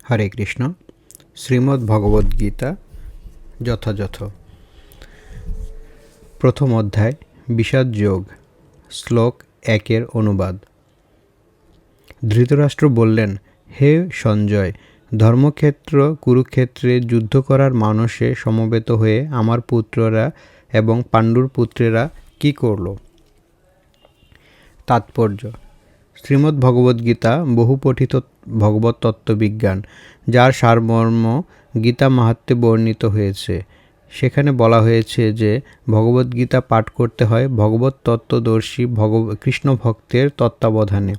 হরে কৃষ্ণ। শ্রীমদ্ ভগবদ্গীতা যথাযথ। প্রথম অধ্যায় বিষাদ যোগ। শ্লোক 1 অনুবাদ। ধৃতরাষ্ট্র বললেন, হে সঞ্জয়, ধর্মক্ষেত্র কুরুক্ষেত্রে যুদ্ধ করার মানসে সমবেত হয়ে আমার পুত্ররা এবং পাণ্ডুর পুত্রেরা কি করল? তাৎপর্য: শ্রীমদ্ ভগবদ্গীতা বহুপঠিত ভগবত তত্ত্ববিজ্ঞান, যার সারমর্ম গীতা মাহাত্ম্যে বর্ণিত হয়েছে। সেখানে বলা হয়েছে যে ভগবদ্গীতা পাঠ করতে হয় ভগবত তত্ত্বদর্শী কৃষ্ণ ভক্তের তত্ত্বাবধানে,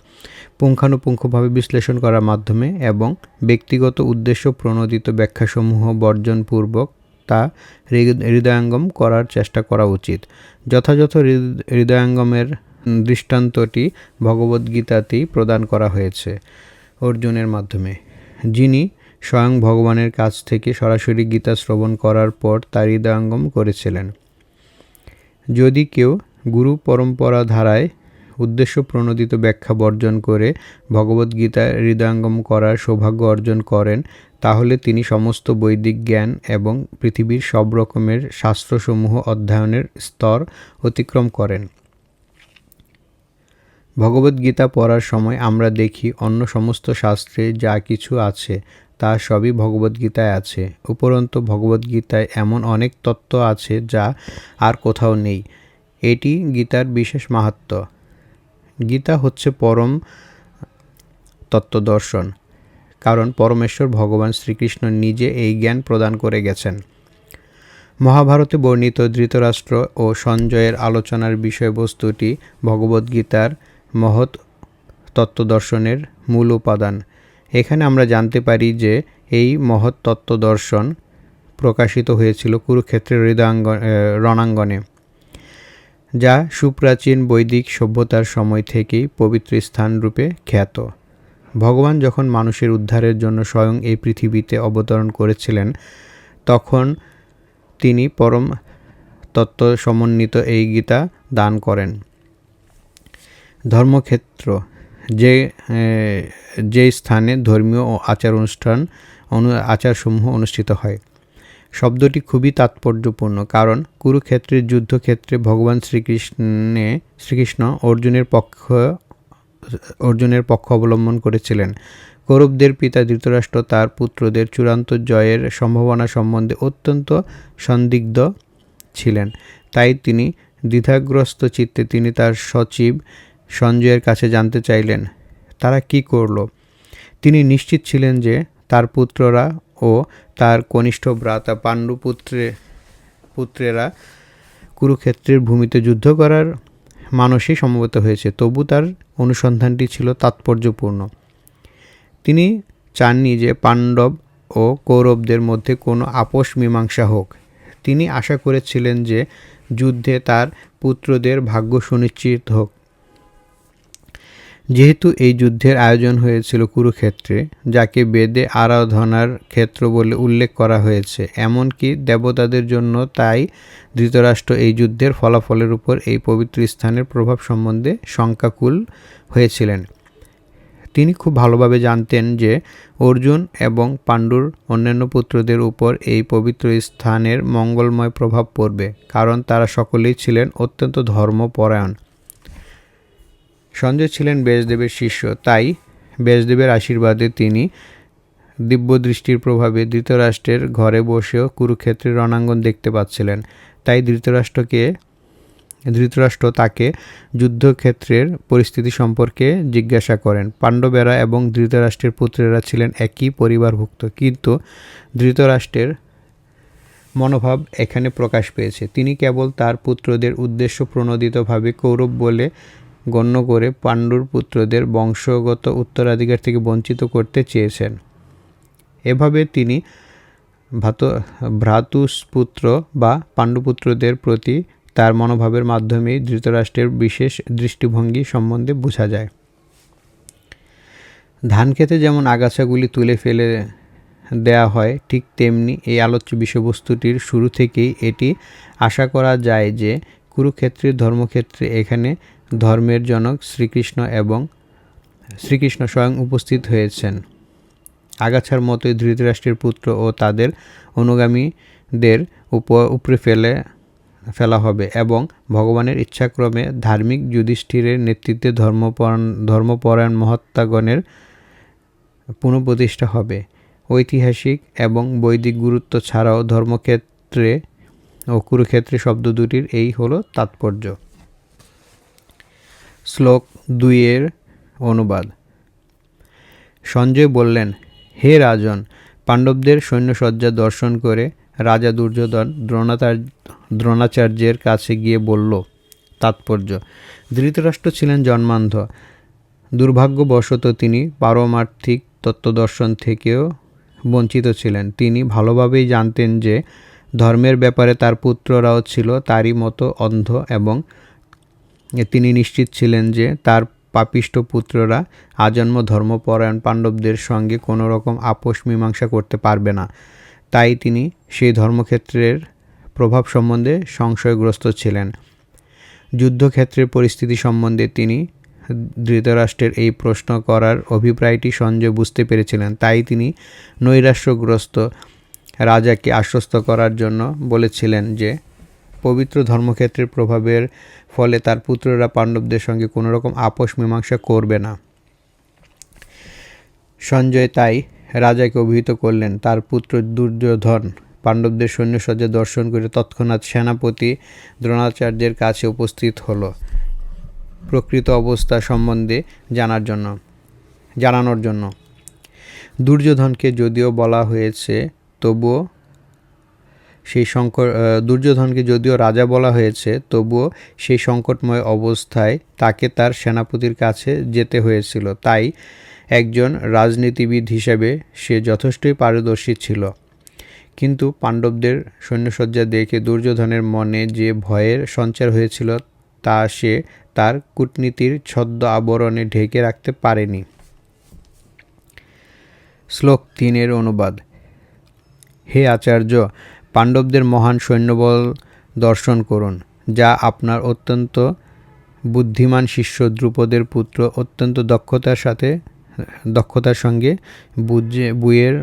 পুঙ্খানুপুঙ্খভাবে বিশ্লেষণ করার মাধ্যমে এবং ব্যক্তিগত উদ্দেশ্য প্রণোদিত ব্যাখ্যাসমূহ বর্জনপূর্বক তা হৃদয়ঙ্গম করার চেষ্টা করা উচিত। যথাযথ হৃদয়ঙ্গমের দৃষ্টান্তটি ভগবদ্গীতাতেই প্রদান করা হয়েছে অর্জুনের মাধ্যমে, যিনি স্বয়ং ভগবানের কাছ থেকে সরাসরি গীতা শ্রবণ করার পর তার হৃদয়ঙ্গম করেছিলেন। যদি কেউ গুরু পরম্পরা ধারায় উদ্দেশ্য প্রণোদিত ব্যাখ্যা বর্জন করে ভগবদ্গীতার হৃদয়ঙ্গম করার সৌভাগ্য অর্জন করেন, তাহলে তিনি সমস্ত বৈদিক জ্ঞান এবং পৃথিবীর সব রকমের শাস্ত্রসমূহ অধ্যয়নের স্তর অতিক্রম করেন। ভগবদ্গীতা পড়ার সময় আমরা দেখি অন্য সমস্ত শাস্ত্রে যা কিছু আছে তা সবই ভগবদ্গীতায় আছে। উপরন্তু ভগবদ্গীতায় এমন অনেক তত্ত্ব আছে যা আর কোথাও নেই। এটি গীতার বিশেষ মাহাত্ম্য। গীতা হচ্ছে পরম তত্ত্বদর্শন, কারণ পরমেশ্বর ভগবান শ্রীকৃষ্ণ নিজে এই জ্ঞান প্রদান করে গেছেন। মহাভারতে বর্ণিত ধৃতরাষ্ট্র ও সঞ্জয়ের আলোচনার বিষয়বস্তুটি ভগবদ্গীতার মহৎ তত্ত্বদর্শনের মূল উপাদান। এখানে আমরা জানতে পারি যে এই মহৎ তত্ত্বদর্শন প্রকাশিত হয়েছিল কুরুক্ষেত্রের রণাঙ্গনে, যা সুপ্রাচীন বৈদিক সভ্যতার সময় থেকেই পবিত্র স্থান রূপে খ্যাত। ভগবান যখন মানুষের উদ্ধারের জন্য স্বয়ং এই পৃথিবীতে অবতরণ করেছিলেন, তখন তিনি পরম তত্ত্ব সমন্বিত এই গীতা দান করেন। ধর্মক্ষেত্র যে স্থানে ধর্মীয় ও আচারসমূহ অনুষ্ঠিত হয়। শব্দটি খুবই তাৎপর্যপূর্ণ, কারণ কুরুক্ষেত্রের যুদ্ধক্ষেত্রে ভগবান শ্রীকৃষ্ণ অর্জুনের পক্ষ অবলম্বন করেছিলেন। কৌরবদের পিতা ধৃতরাষ্ট্র তার পুত্রদের চূড়ান্ত জয়ের সম্ভাবনা সম্বন্ধে অত্যন্ত সন্দিগ্ধ ছিলেন। তাই তিনি দ্বিধাগ্রস্ত চিত্তে তিনি তার সচিব সঞ্জয়ের কাছে জানতে চাইলেন, তারা কি করল। তিনি নিশ্চিত ছিলেন যে তার পুত্ররা ও তার কনিষ্ঠ ভ্রাতা পাণ্ডু পুত্রেরা কুরুক্ষেত্রের ভূমিতে যুদ্ধ করার মানসে সমবেত হয়েছে। তবু তার অনুসন্ধানটি ছিল তাৎপর্যপূর্ণ। তিনি চাননি যে পাণ্ডব ও কৌরবদের মধ্যে কোনো আপোষ মীমাংসা হোক। তিনি আশা করেছিলেন যে যুদ্ধে তার পুত্রদের ভাগ্য সুনিশ্চিত হোক। যেহেতু এই যুদ্ধের আয়োজন হয়েছিল কুরুক্ষেত্রে, যাকে বেদে আরাধনার ক্ষেত্র বলে উল্লেখ করা হয়েছে, এমনকি দেবতাদের জন্য, তাই ধৃতরাষ্ট্র এই যুদ্ধের ফলাফলের উপর এই পবিত্র স্থানের প্রভাব সম্বন্ধে শঙ্কাকুল হয়েছিলেন। তিনি খুব ভালোভাবে জানতেন যে অর্জুন এবং পাণ্ডুর অন্যান্য পুত্রদের উপর এই পবিত্র স্থানের মঙ্গলময় প্রভাব পড়বে, কারণ তারা সকলেই ছিলেন অত্যন্ত ধর্মপরায়ণ। সঞ্জয় ছিলেন ব্যাসদেবের শিষ্য, তাই ব্যাসদেবের আশীর্বাদে তিনি দিব্যদৃষ্টির প্রভাবে ধৃতরাষ্ট্রের ঘরে বসেও কুরুক্ষেত্রের রণাঙ্গন দেখতে পাচ্ছিলেন। তাই ধৃতরাষ্ট্র তাকে যুদ্ধক্ষেত্রের পরিস্থিতি সম্পর্কে জিজ্ঞাসা করেন। পাণ্ডবেরা এবং ধৃতরাষ্ট্রের পুত্রেরা ছিলেন একই পরিবারভুক্ত, কিন্তু ধৃতরাষ্ট্রের মনোভাব এখানে প্রকাশ পেয়েছে। তিনি কেবল তার পুত্রদের উদ্দেশ্য প্রণোদিতভাবে কৌরব বলে গণ্য করে পাণ্ডুর পুত্রদের বংশগত উত্তরাধিকার থেকে বঞ্চিত করতে চেয়েছেন। এভাবে তিনি ভ্রাতুষ্পুত্র বা পাণ্ডুপুত্রদের প্রতি তার মনোভাবের মাধ্যমেই ধৃতরাষ্ট্রের বিশেষ দৃষ্টিভঙ্গি সম্বন্ধে বোঝা যায়। ধান খেতে যেমন আগাছাগুলি তুলে ফেলে দেয়া হয়, ঠিক তেমনি এই আলোচ্য বিষয়বস্তুটির শুরু থেকেই এটি আশা করা যায় যে কুরুক্ষেত্রের ধর্মক্ষেত্রে এখানে ধর্মের জনক শ্রীকৃষ্ণ স্বয়ং উপস্থিত হয়েছেন। আগাছার মতোই ধৃতরাষ্ট্রের পুত্র ও তাদের অনুগামীদের উপরে ফেলা হবে এবং ভগবানের ইচ্ছাক্রমে ধার্মিক যুধিষ্ঠিরের নেতৃত্বে ধর্মপরায়ণ মহাত্মাগণের পুনঃপ্রতিষ্ঠা হবে। ঐতিহাসিক এবং বৈদিক গুরুত্ব ছাড়াও ধর্মক্ষেত্রে ও কুরুক্ষেত্রে শব্দ দুটির এই হলো তাৎপর্য। শ্লোক 2 এর অনুবাদ। সঞ্জয় বললেন, হে রাজন, পাণ্ডবদের সৈন্যসজ্জা দর্শন করে রাজা দুর্যোধন দ্রোণাচার্যের কাছে গিয়ে বলল। তাৎপর্য: ধৃতরাষ্ট্র ছিলেন জন্মান্ধ। দুর্ভাগ্যবশত তিনি পারমার্থিক তত্ত্বদর্শন থেকেও বঞ্চিত ছিলেন। তিনি ভালোভাবেই জানতেন যে ধর্মের ব্যাপারে তার পুত্ররাও ছিল তারই মতো অন্ধ এবং তিনি নিশ্চিত ছিলেন যে তার পাপিষ্ঠ পুত্ররা আজন্ম ধর্মপরায়ণ পাণ্ডবদের সঙ্গে কোনো রকম আপোষ মীমাংসা করতে পারবে না। তাই তিনি সেই ধর্মক্ষেত্রের প্রভাব সম্বন্ধে সংশয়গ্রস্ত ছিলেন। যুদ্ধক্ষেত্রের পরিস্থিতি সম্বন্ধে তিনি ধৃতরাষ্ট্রের এই প্রশ্ন করার অভিপ্রায়টি সঞ্জয় বুঝতে পেরেছিলেন। তাই তিনি নৈরাশ্যগ্রস্ত রাজাকে আশ্বস্ত করার জন্য বলেছিলেন যে পবিত্র ধর্মক্ষেত্রের প্রভাবের ফলে তার পুত্ররা পাণ্ডবদের সঙ্গে কোনো রকম আপোষ মীমাংসা করবে না। সঞ্জয় তাই রাজাকে অভিহিত করলেন, তার পুত্র দুর্যোধন পাণ্ডবদের সৈন্যসজ্জা দর্শন করে তৎক্ষণাৎ সেনাপতি দ্রোণাচার্যের কাছে উপস্থিত হলো প্রকৃত অবস্থা সম্বন্ধে জানানোর জন্য। দুর্যোধনকে যদিও রাজা বলা হয়েছে, তবুও সেই সংকটময় অবস্থায় তাকে তার সেনাপতির কাছে যেতে হয়েছিল। তাই একজন রাজনীতিবিদ হিসেবে সে যথেষ্টই পারদর্শী ছিল। কিন্তু পাণ্ডবদের সৈন্যসজ্জা দেখে দুর্যোধনের মনে যে ভয়ের সঞ্চার হয়েছিল তা সে তার কূটনীতির ছদ্ম আবরণে ঢেকে রাখতে পারেনি। শ্লোক 3 এর অনুবাদ। হে আচার্য, পাণ্ডবদের মহান সৈন্যবল দর্শন করুন, যা আপনার অত্যন্ত বুদ্ধিমান শিষ্য দ্রুপদের পুত্র অত্যন্ত দক্ষতার সঙ্গে বইয়ের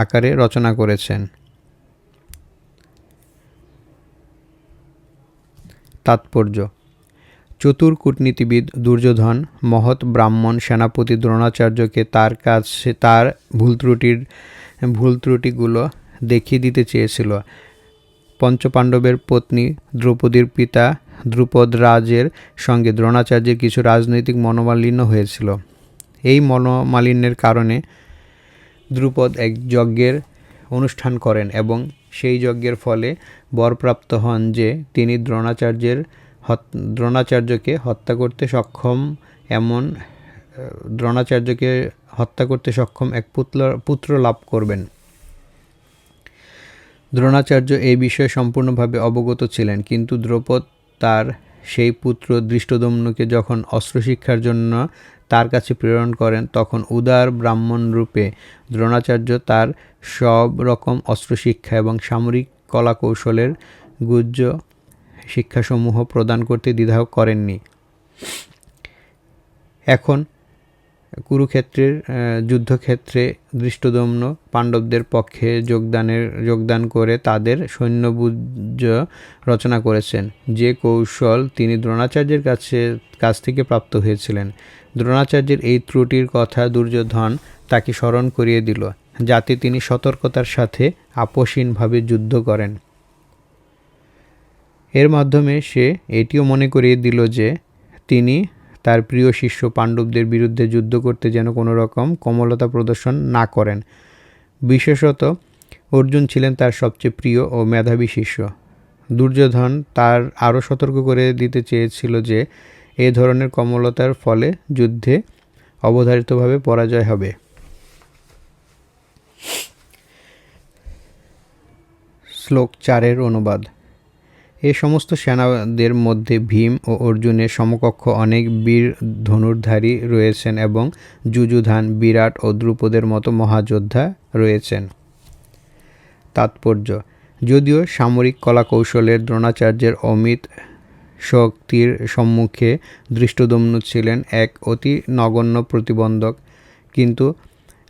আকারে রচনা করেছেন। তাৎপর্য: চতুর কূটনীতিবিদ দুর্যোধন মহৎ ব্রাহ্মণ সেনাপতি দ্রোণাচার্যকে তার কাছে তার ভুল ত্রুটিগুলো দেখিয়ে দিতে চেয়েছিল। পঞ্চপাণ্ডবের পত্নী দ্রৌপদীর পিতা দ্রুপদরাজের সঙ্গে দ্রোণাচার্যের কিছু রাজনৈতিক মনোমালিন্য হয়েছিল। এই মনোমালিন্যের কারণে দ্রুপদ এক যজ্ঞের অনুষ্ঠান করেন এবং সেই যজ্ঞের ফলে বরপ্রাপ্ত হন যে তিনি দ্রোণাচার্যকে হত্যা করতে সক্ষম এক পুত্র লাভ করবেন। দ্রোণাচার্য এই বিষয়ে সম্পূর্ণভাবে অবগত ছিলেন, কিন্তু দ্রৌপদ তার সেই পুত্র ধৃষ্টদ্যুম্নকে যখন অস্ত্রশিক্ষার জন্য তার কাছে প্রেরণ করেন, তখন উদার ব্রাহ্মণ রূপে দ্রোণাচার্য তার সব রকম অস্ত্রশিক্ষা এবং সামরিক কলাকৌশলের গুহ্য শিক্ষাসমূহ প্রদান করতে দ্বিধা করেননি। এখন কুরুক্ষেত্রের যুদ্ধক্ষেত্রে ধৃষ্টদ্যুম্ন পাণ্ডবদের পক্ষে যোগদান করে তাদের সৈন্যবুর্জ রচনা করেছেন, যে কৌশল তিনি দ্রোণাচার্যের কাছ থেকে প্রাপ্ত হয়েছিলেন। দ্রোণাচার্যের এই ত্রুটির কথা দুর্যোধন তাকে স্মরণ করিয়ে দিল, যাতে তিনি সতর্কতার সাথে আপোষহীনভাবে যুদ্ধ করেন। এর মাধ্যমে সে এটিও মনে করিয়ে দিল যে তিনি তার প্রিয় শিষ্য পাণ্ডবদের বিরুদ্ধে যুদ্ধ করতে যেন কোনো রকম কোমলতা প্রদর্শন না করেন। বিশেষত অর্জুন ছিলেন তার সবচেয়ে প্রিয় ও মেধাবী শিষ্য। দুর্যোধন তার আরও সতর্ক করে দিতে চেয়েছিল যে এ ধরনের কোমলতার ফলে যুদ্ধে অবধারিতভাবে পরাজয় হবে। শ্লোক 4 এর অনুবাদ। এ সমস্ত সেনাদের মধ্যে ভীম ও অর্জুনের সমকক্ষ অনেক বীর ধনুর্ধারী রয়েছেন এবং যুযুধান, বিরাট ও দ্রুপদের মতো মহাযোদ্ধা রয়েছেন। তাৎপর্য: যদিও সামরিক কলাকৌশলের দ্রোণাচার্যের অমিত শক্তির সম্মুখে ধৃষ্টদ্যুম্ন ছিলেন এক অতি নগণ্য প্রতিবন্ধক, কিন্তু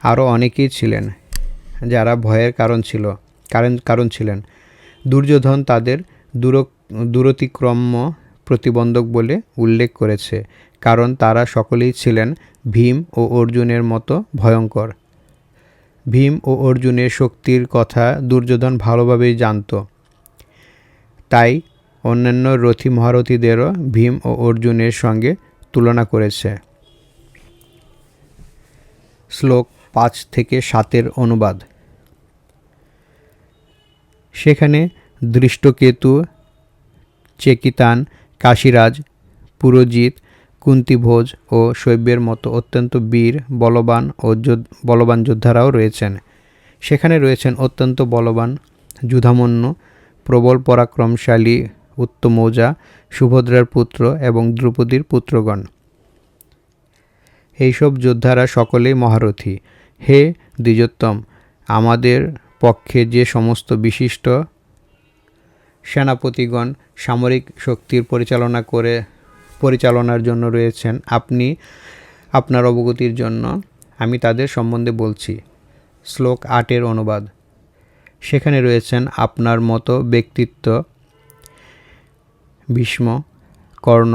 আরও অনেকেই ছিলেন যারা ভয়ের কারণ ছিলেন। দুর্যোধন তাদের দূরতিক্রম্য প্রতিবন্ধক বলে উল্লেখ করেছে, কারণ তারা সকলেই ছিলেন ভীম ও অর্জুনের মতো ভয়ঙ্কর। ভীম ও অর্জুনের শক্তির কথা দুর্যোধন ভালোভাবেই জানত, তাই অন্যান্য রথী মহারথীদেরও ভীম ও অর্জুনের সঙ্গে তুলনা করেছে। শ্লোক 5 থেকে 7 অনুবাদ। সেখানে দৃষ্টকেতু, চেকিতান, কাশীরাজ, পুরোজিত, কুন্তিভোজ ও শৈব্যের মতো অত্যন্ত বীর, বলবান যোদ্ধারাও রয়েছেন। সেখানে রয়েছেন অত্যন্ত বলবান যুধামন্যু, প্রবল পরাক্রমশালী উত্তমৌজা, সুভদ্রার পুত্র এবং দ্রৌপদীর পুত্রগণ। এইসব যোদ্ধারা সকলেই মহারথী। হে দ্বিজোত্তম, আমাদের পক্ষে যে সমস্ত বিশিষ্ট সেনাপতিগণ সামরিক শক্তির পরিচালনার জন্য রয়েছেন, আপনি আপনার অবগতির জন্য আমি তাদের সম্বন্ধে বলছি। শ্লোক 8 অনুবাদ। সেখানে রয়েছেন আপনার মতো ব্যক্তিত্ব ভীষ্ম, কর্ণ,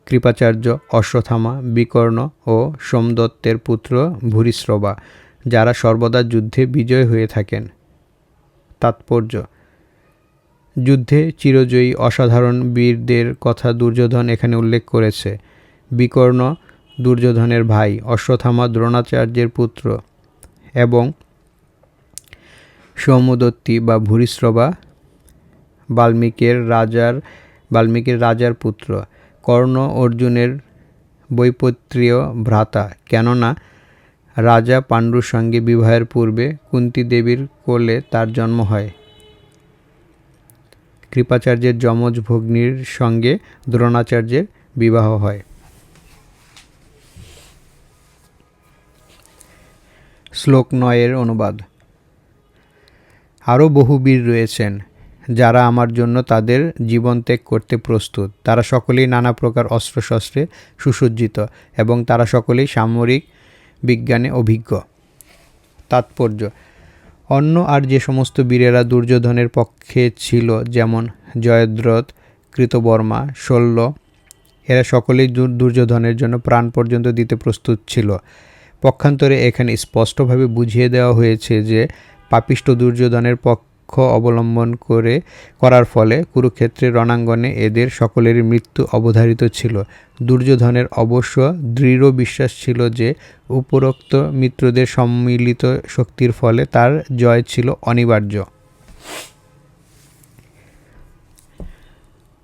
কৃপাচার্য, অশ্বত্থামা, বিকর্ণ ও সোমদত্তের পুত্র ভূরিশ্রবা, যারা সর্বদা যুদ্ধে বিজয় হয়ে থাকেন। তাৎপর্য: যুদ্ধে চিরজয়ী অসাধারণ বীরদের কথা দুর্যোধন এখানে উল্লেখ করেছে। বিকর্ণ দুর্যোধনের ভাই, অশ্বত্থামা দ্রোণাচার্যের পুত্র এবং সৌমদত্তি বা ভূরিশ্রবা বাল্মীকির রাজার পুত্র। কর্ণ অর্জুনের বৈপত্রীয় ভ্রাতা, কেননা রাজা পাণ্ডুর সঙ্গে বিবাহের পূর্বে কুন্তী দেবীর কোলে তার জন্ম হয়। কৃপাচার্যের যমজ ভগ্নীর সঙ্গে দ্রোণাচার্যের বিবাহ হয়। শ্লোক 9 অনুবাদ। আরও বহু বীর রয়েছেন যারা আমার জন্য তাদের জীবন ত্যাগ করতে প্রস্তুত। তারা সকলেই নানা প্রকার অস্ত্রশস্ত্রে সুসজ্জিত এবং তারা সকলেই সামরিক বিজ্ঞানে অভিজ্ঞ। তাৎপর্য: অন্য আর যে সমস্ত বীরেরা দুর্যোধনের পক্ষে ছিল, যেমন জয়দ্রথ, কৃতবর্মা, শল্য, এরা সকলেই দুর্যোধনের জন্য প্রাণ পর্যন্ত দিতে প্রস্তুত ছিল। পক্ষান্তরে এখানে স্পষ্টভাবে বুঝিয়ে দেওয়া হয়েছে যে পাপিষ্ঠ দুর্যোধনের পক্ষ অবলম্বন করার ফলে কুরুক্ষেত্রের রণাঙ্গনে এদের সকলেরই মৃত্যু অবধারিত ছিল। দুর্যোধনের অবশ্য দৃঢ় বিশ্বাস ছিল যে উপরোক্ত মিত্রদের সম্মিলিত শক্তির ফলে তার জয় ছিল অনিবার্য।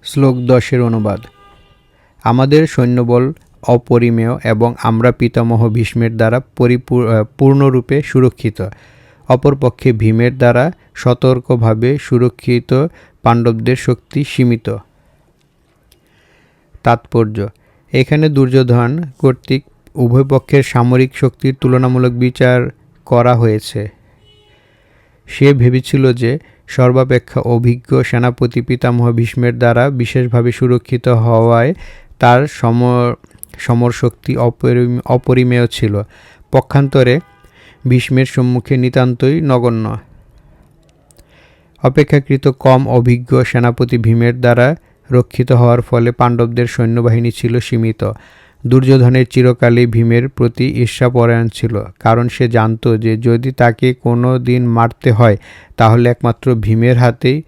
শ্লোক 10 অনুবাদ। আমাদের সৈন্যবল অপরিমেয় এবং আমরা পিতামহ ভীষ্মের দ্বারা পূর্ণরূপে সুরক্ষিত। অপরপক্ষে ভীমের দ্বারা সতর্কভাবে সুরক্ষিত পাণ্ডবদের শক্তি সীমিত। তাৎপর্য: এখানে দুর্যোধন কর্তৃক উভয় পক্ষের সামরিক শক্তির তুলনামূলক বিচার করা হয়েছে। সে ভেবেছিল যে সর্বাপেক্ষা অভিজ্ঞ সেনাপতি পিতামহ ভীষ্মের দ্বারা বিশেষভাবে সুরক্ষিত হওয়ায় তার সমর শক্তি অপরিমেয় ছিল। পক্ষান্তরে ভীষ্মের সম্মুখে নিতান্তই নগণ্য। অপেক্ষাকৃত কম অভিজ্ঞ সেনাপতি ভীমের দ্বারা রক্ষিত হওয়ার ফলে পাণ্ডবদের সৈন্যবাহিনী ছিল সীমিত। দুর্যোধনের চিরকালই ভীমের প্রতি ঈর্ষাপরায়ণ ছিল, কারণ সে জানত যে যদি তাকে কোনো দিন মারতে হয় তাহলে একমাত্র ভীমের হাতেই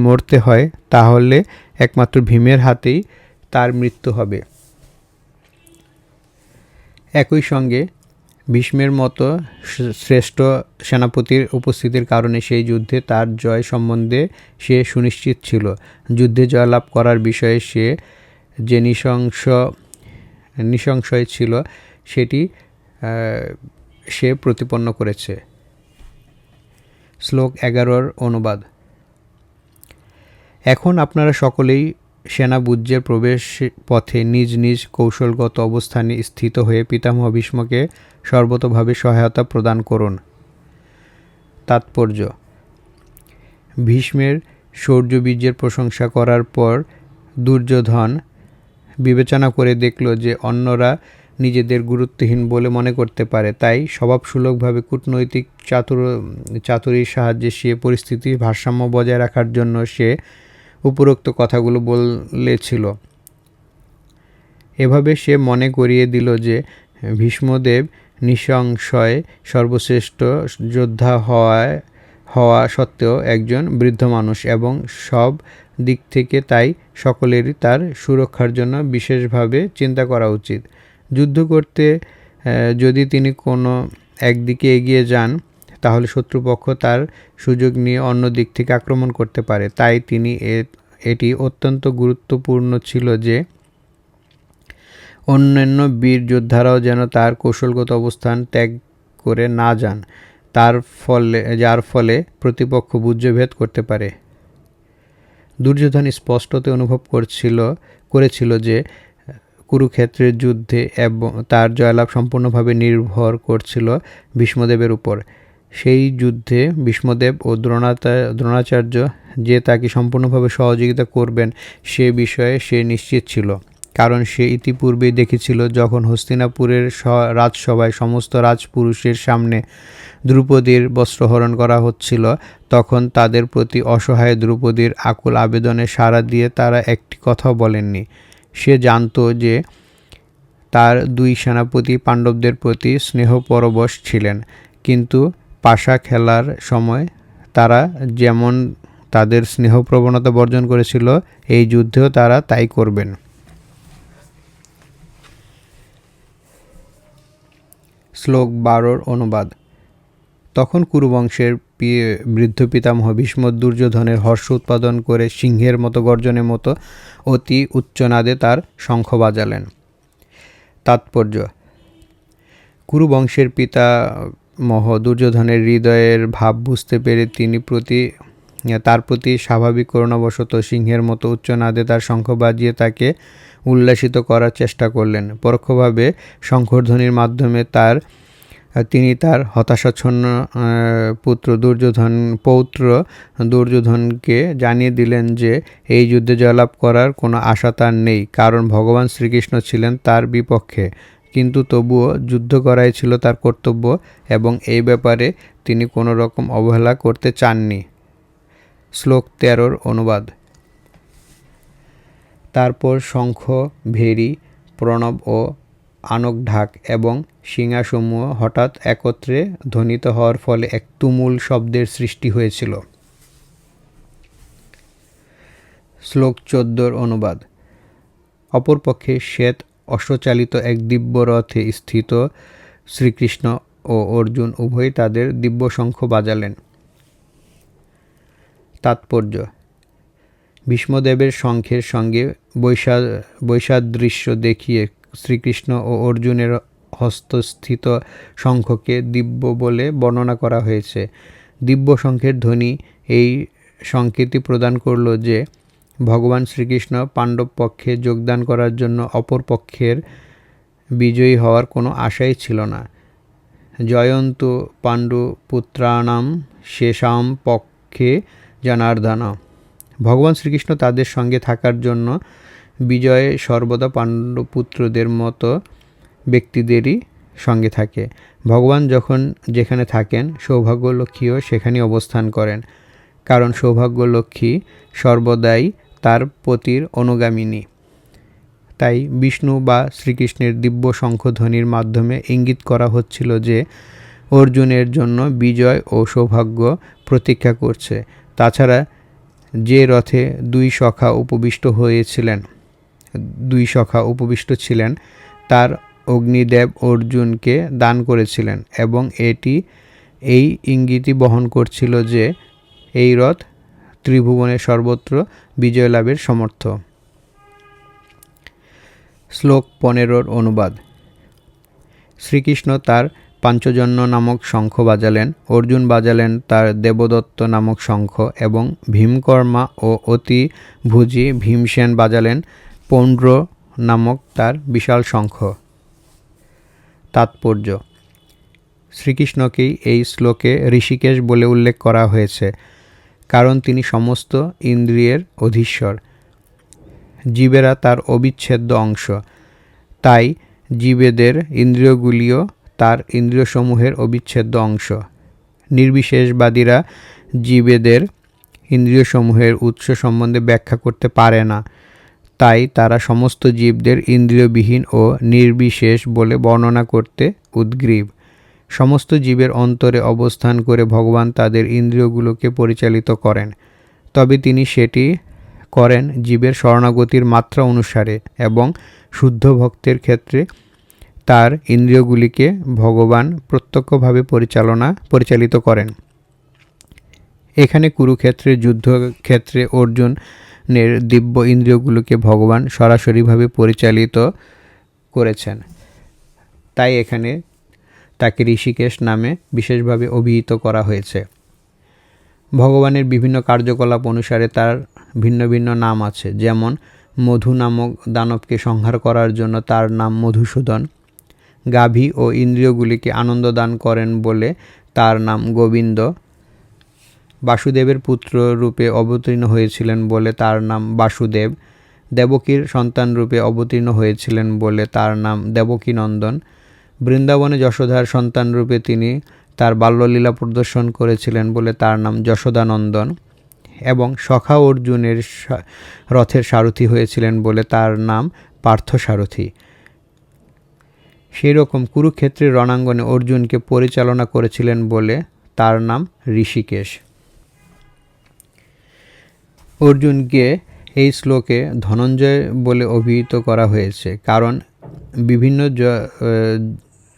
মরতে হয় তাহলে একমাত্র ভীমের হাতেই তার মৃত্যু হবে। একই সঙ্গে ভীষ্মের মতো শ্রেষ্ঠ সেনাপতির উপস্থিতির কারণে সেই যুদ্ধে তার জয় সম্বন্ধে সে সুনিশ্চিত ছিল। যুদ্ধে জয়লাভ করার বিষয়ে সে যে নৃশংসই ছিল সেটি সে প্রতিপন্ন করেছে। শ্লোক 11 অনুবাদ। এখন আপনারা সকলেই সেনাবুজ্যের প্রবেশ পথে নিজ নিজ কৌশলগত অবস্থানে স্থিত হয়ে পিতামহ ভীষ্মকে সর্বতোভাবে সহায়তা প্রদান করুন। তাৎপর্য: ভীষ্মের শৌর্যবীর্যের প্রশংসা করার পর দুর্যোধন বিবেচনা করে দেখল যে অন্যরা নিজেদের গুরুত্বহীন বলে মনে করতে পারে। তাই স্বভাবসুলভভাবে কূটনৈতিক চাতুরীর সাহায্যে সে পরিস্থিতির ভারসাম্য বজায় রাখার জন্য সে উপরোক্ত কথাগুলো বলেছিল। এভাবে সে মনে করিয়ে দিল যে ভীষ্মদেব নিঃসংশয়ে সর্বশ্রেষ্ঠ যোদ্ধা হওয়া সত্ত্বেও একজন বৃদ্ধ মানুষ এবং সব দিক থেকে তাই সকলেরই তার সুরক্ষার জন্য বিশেষভাবে চিন্তা করা উচিত। যুদ্ধ করতে যদি তিনি কোনো একদিকে এগিয়ে যান তাহলে শত্রুপক্ষ তার সুযোগ নিয়ে অন্য দিক থেকে আক্রমণ করতে পারে। তাই তিনি এটি অত্যন্ত গুরুত্বপূর্ণ ছিল যে অন্যান্য বীর যোদ্ধারাও যেন তার কৌশলগত অবস্থান ত্যাগ করে না যান, যার ফলে প্রতিপক্ষ বুঝভেদ করতে পারে। দুর্যোধন স্পষ্টতই অনুভব করেছিল যে কুরুক্ষেত্রের যুদ্ধে এবং তার জয়লাভ সম্পূর্ণভাবে নির্ভর করছিল ভীষ্মদেবের উপর। সেই যুদ্ধে ভীষ্মদেব ও দ্রোণাচার্য যে তাকে সম্পূর্ণভাবে সহযোগিতা করবেন সে বিষয়ে সে নিশ্চিত ছিল, কারণ সে ইতিপূর্বেই দেখেছিল যখন হস্তিনাপুরের রাজসভায় সমস্ত রাজপুরুষের সামনে দ্রৌপদীর বস্ত্রহরণ করা হচ্ছিল, তখন তাদের প্রতি অসহায় দ্রৌপদীর আকুল আবেদনে সাড়া দিয়ে তারা একটি কথাও বলেননি। সে জানত যে তার দুই সেনাপতি পাণ্ডবদের প্রতি স্নেহপরবশ ছিলেন, কিন্তু পাশা খেলার সময় তারা যেমন তাদের স্নেহপ্রবণতা বর্জন করেছিল, এই যুদ্ধেও তারা তাই করবেন। শ্লোক 12 অনুবাদ। তখন কুরুবংশের বৃদ্ধ পিতামহ ভীষ্ম দুর্যোধনের হর্ষ উৎপাদন করে সিংহের মতো গর্জনের মতো অতি উচ্চনাদে তার শঙ্খ বাজালেন। তাৎপর্য: কুরুবংশের পিতামহ দুর্যোধনের হৃদয়ের ভাব বুঝতে পেরে তিনি তার প্রতি স্বাভাবিক করুণাবশত সিংহের মতো উচ্চনাদে তার শঙ্খ বাজিয়ে তাকে উল্লাসিত করার চেষ্টা করলেন। পরোক্ষভাবে শঙ্খধ্বনির মাধ্যমে তিনি তার হতাশাচ্ছন্ন পৌত্র দুর্যোধনকে জানিয়ে দিলেন যে এই যুদ্ধে জয়লাভ করার কোনো আশা তার নেই, কারণ ভগবান শ্রীকৃষ্ণ ছিলেন তার বিপক্ষে। কিন্তু তবুও যুদ্ধ করাই ছিল তার কর্তব্য এবং এই ব্যাপারে তিনি কোনো রকম অবহেলা করতে চাননি। শ্লোক 13 অনুবাদ। তারপর শঙ্খ, ভেরী, প্রণব ও আনক ঢাক এবং শিঙাসমূহ হঠাৎ একত্রে ধ্বনিত হওয়ার ফলে এক তুমুল শব্দের সৃষ্টি হয়েছিল। শ্লোক 14 অনুবাদ। অপরপক্ষে শ্বেত অশ্বচালিত এক দিব্য রথে স্থিত শ্রীকৃষ্ণ ও অর্জুন উভয়ই তাদের দিব্য শঙ্খ বাজালেন। তাৎপর্য: ভীষ্মদেবের শঙ্খের সঙ্গে বৈসাদৃশ্য দেখিয়ে শ্রীকৃষ্ণ ও অর্জুনের হস্তস্থিত শঙ্খকে দিব্য বলে বর্ণনা করা হয়েছে। দিব্য শঙ্খের ধ্বনি এই সংকেতই প্রদান করল যে ভগবান শ্রীকৃষ্ণ পাণ্ডব পক্ষে যোগদান করার জন্য অপর পক্ষের বিজয়ী হওয়ার কোনো আশাই ছিল না। জয়ন্তু পাণ্ডুপুত্রাণাম শেষাং পক্ষে জনার্দন। ভগবান শ্রীকৃষ্ণ তাদের সঙ্গে থাকার জন্য বিজয় সর্বদা পাণ্ডবপুত্রদের মতো ব্যক্তিদেরই সঙ্গে থাকে। ভগবান যখন যেখানে থাকেন সৌভাগ্যলক্ষ্মীও সেখানেই অবস্থান করেন, কারণ সৌভাগ্যলক্ষ্মী সর্বদাই তার পতির অনুগামিনী। তাই বিষ্ণু বা শ্রীকৃষ্ণের দিব্য শঙ্খধ্বনির মাধ্যমে ইঙ্গিত করা হচ্ছিল যে অর্জুনের জন্য বিজয় ও সৌভাগ্য প্রতীক্ষা করছে। তাছাড়া যে রথে দুই সখা উপবিষ্ট ছিলেন তার অগ্নিদেব অর্জুনকে দান করেছিলেন এবং এই ইঙ্গিতই বহন করছিল যে এই রথ ত্রিভুবনের সর্বত্র বিজয় লাভের সমর্থ। শ্লোক 15 অনুবাদ। শ্রীকৃষ্ণ তার পাঞ্চজন্য নামক শঙ্খ বাজালেন, অর্জুন বাজালেন তার দেবদত্ত নামক শঙ্খ এবং ভীমকর্মা ও অতিভুজী ভীমসেন বাজালেন পৌণ্ড্র নামক তার বিশাল শঙ্খ। তাৎপর্য: শ্রীকৃষ্ণকেই এই শ্লোকে ঋষিকেশ বলে উল্লেখ করা হয়েছে, কারণ তিনি সমস্ত ইন্দ্রিয়ের অধীশ্বর, জীবেরা তার অবিচ্ছেদ্য অংশ। তাই জীবেদের ইন্দ্রিয়গুলিও তার ইন্দ্রিয়সমূহের অবিচ্ছেদ্য অংশ। নির্বিশেষবাদীরা জীবেদের ইন্দ্রিয়সমূহের উৎস সম্বন্ধে ব্যাখ্যা করতে পারে না, তাই তারা সমস্ত জীবদের ইন্দ্রিয়বিহীন ও নির্বিশেষ বলে বর্ণনা করতে উদ্গ্রীব। সমস্ত জীবের অন্তরে অবস্থান করে ভগবান তাদের ইন্দ্রিয়গুলোকে পরিচালিত করেন, তবে তিনি সেটি করেন জীবের শরণাগতির মাত্রা অনুসারে, এবং শুদ্ধ ভক্তের ক্ষেত্রে তার ইন্দ্রিয়গুলিকে ভগবান প্রত্যক্ষভাবে পরিচালিত করেন। এখানে কুরুক্ষেত্রের যুদ্ধক্ষেত্রে অর্জুনের দিব্য ইন্দ্রিয়গুলোকে ভগবান সরাসরিভাবে পরিচালিত করেছেন, তাই এখানে তাকে ঋষিকেশ নামে বিশেষভাবে অভিহিত করা হয়েছে। ভগবানের বিভিন্ন কার্যকলাপ অনুসারে তার ভিন্ন ভিন্ন নাম আছে, যেমন মধু নামক দানবকে সংহার করার জন্য তার নাম মধুসূদন, গাভী ও ইন্দ্রিয়গুলিকে আনন্দ দান করেন বলে তার নাম গোবিন্দ, বাসুদেবের পুত্র রূপে অবতীর্ণ হয়েছিলেন বলে তার নাম বাসুদেব, দেবকীর সন্তান রূপে অবতীর্ণ হয়েছিলেন বলে তার নাম দেবকীনন্দন, বৃন্দাবনে যশোদার সন্তান রূপে তিনি তার বাল্যলীলা প্রদর্শন করেছিলেন বলে তার নাম যশোদানন্দন, এবং সখা অর্জুনের রথের সারথি হয়েছিলেন বলে তার নাম পার্থসারথি। সেই রকম কুরুক্ষেত্রের রণাঙ্গনে অর্জুনকে পরিচালনা করেছিলেন বলে তার নাম ঋষিকেশ। অর্জুনকে এই শ্লোকে ধনঞ্জয় বলে অভিহিত করা হয়েছে, কারণ বিভিন্ন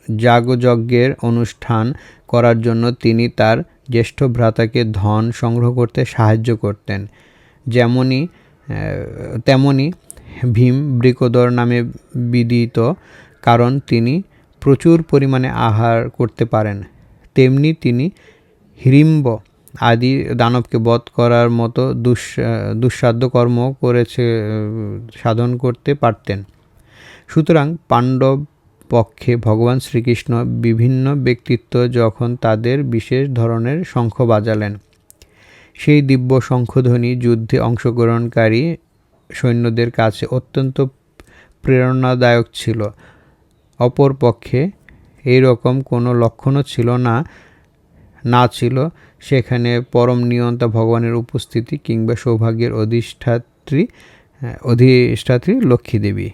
যাগযজ্ঞের অনুষ্ঠান করার জন্য তিনি তার জ্যেষ্ঠ ভ্রাতাকে ধন সংগ্রহ করতে সাহায্য করতেন। তেমনি ভীম বৃকোদর নামে বিদিত, কারণ তিনি প্রচুর পরিমাণে আহার করতে পারেন। তেমনি তিনি হিড়িম্ব আদি দানবকে বধ করার মতো দুঃসাধ্য কর্ম সাধন করতে পারতেন। সুতরাং পাণ্ডব পক্ষে ভগবান শ্রীকৃষ্ণ বিভিন্ন ব্যক্তিত্ব যখন তাদের বিশেষ ধরনের শঙ্খ বাজালেন, সেই দিব্য শঙ্খধ্বনি যুদ্ধে অংশগ্রহণকারী সৈন্যদের কাছে অত্যন্ত প্রেরণাদায়ক ছিল। অপর পক্ষে এই রকম কোনো লক্ষণও না ছিল সেখানে পরম নিয়ন্তা ভগবানের উপস্থিতি কিংবা সৌভাগ্যের অধিষ্ঠাত্রী লক্ষ্মী দেবী।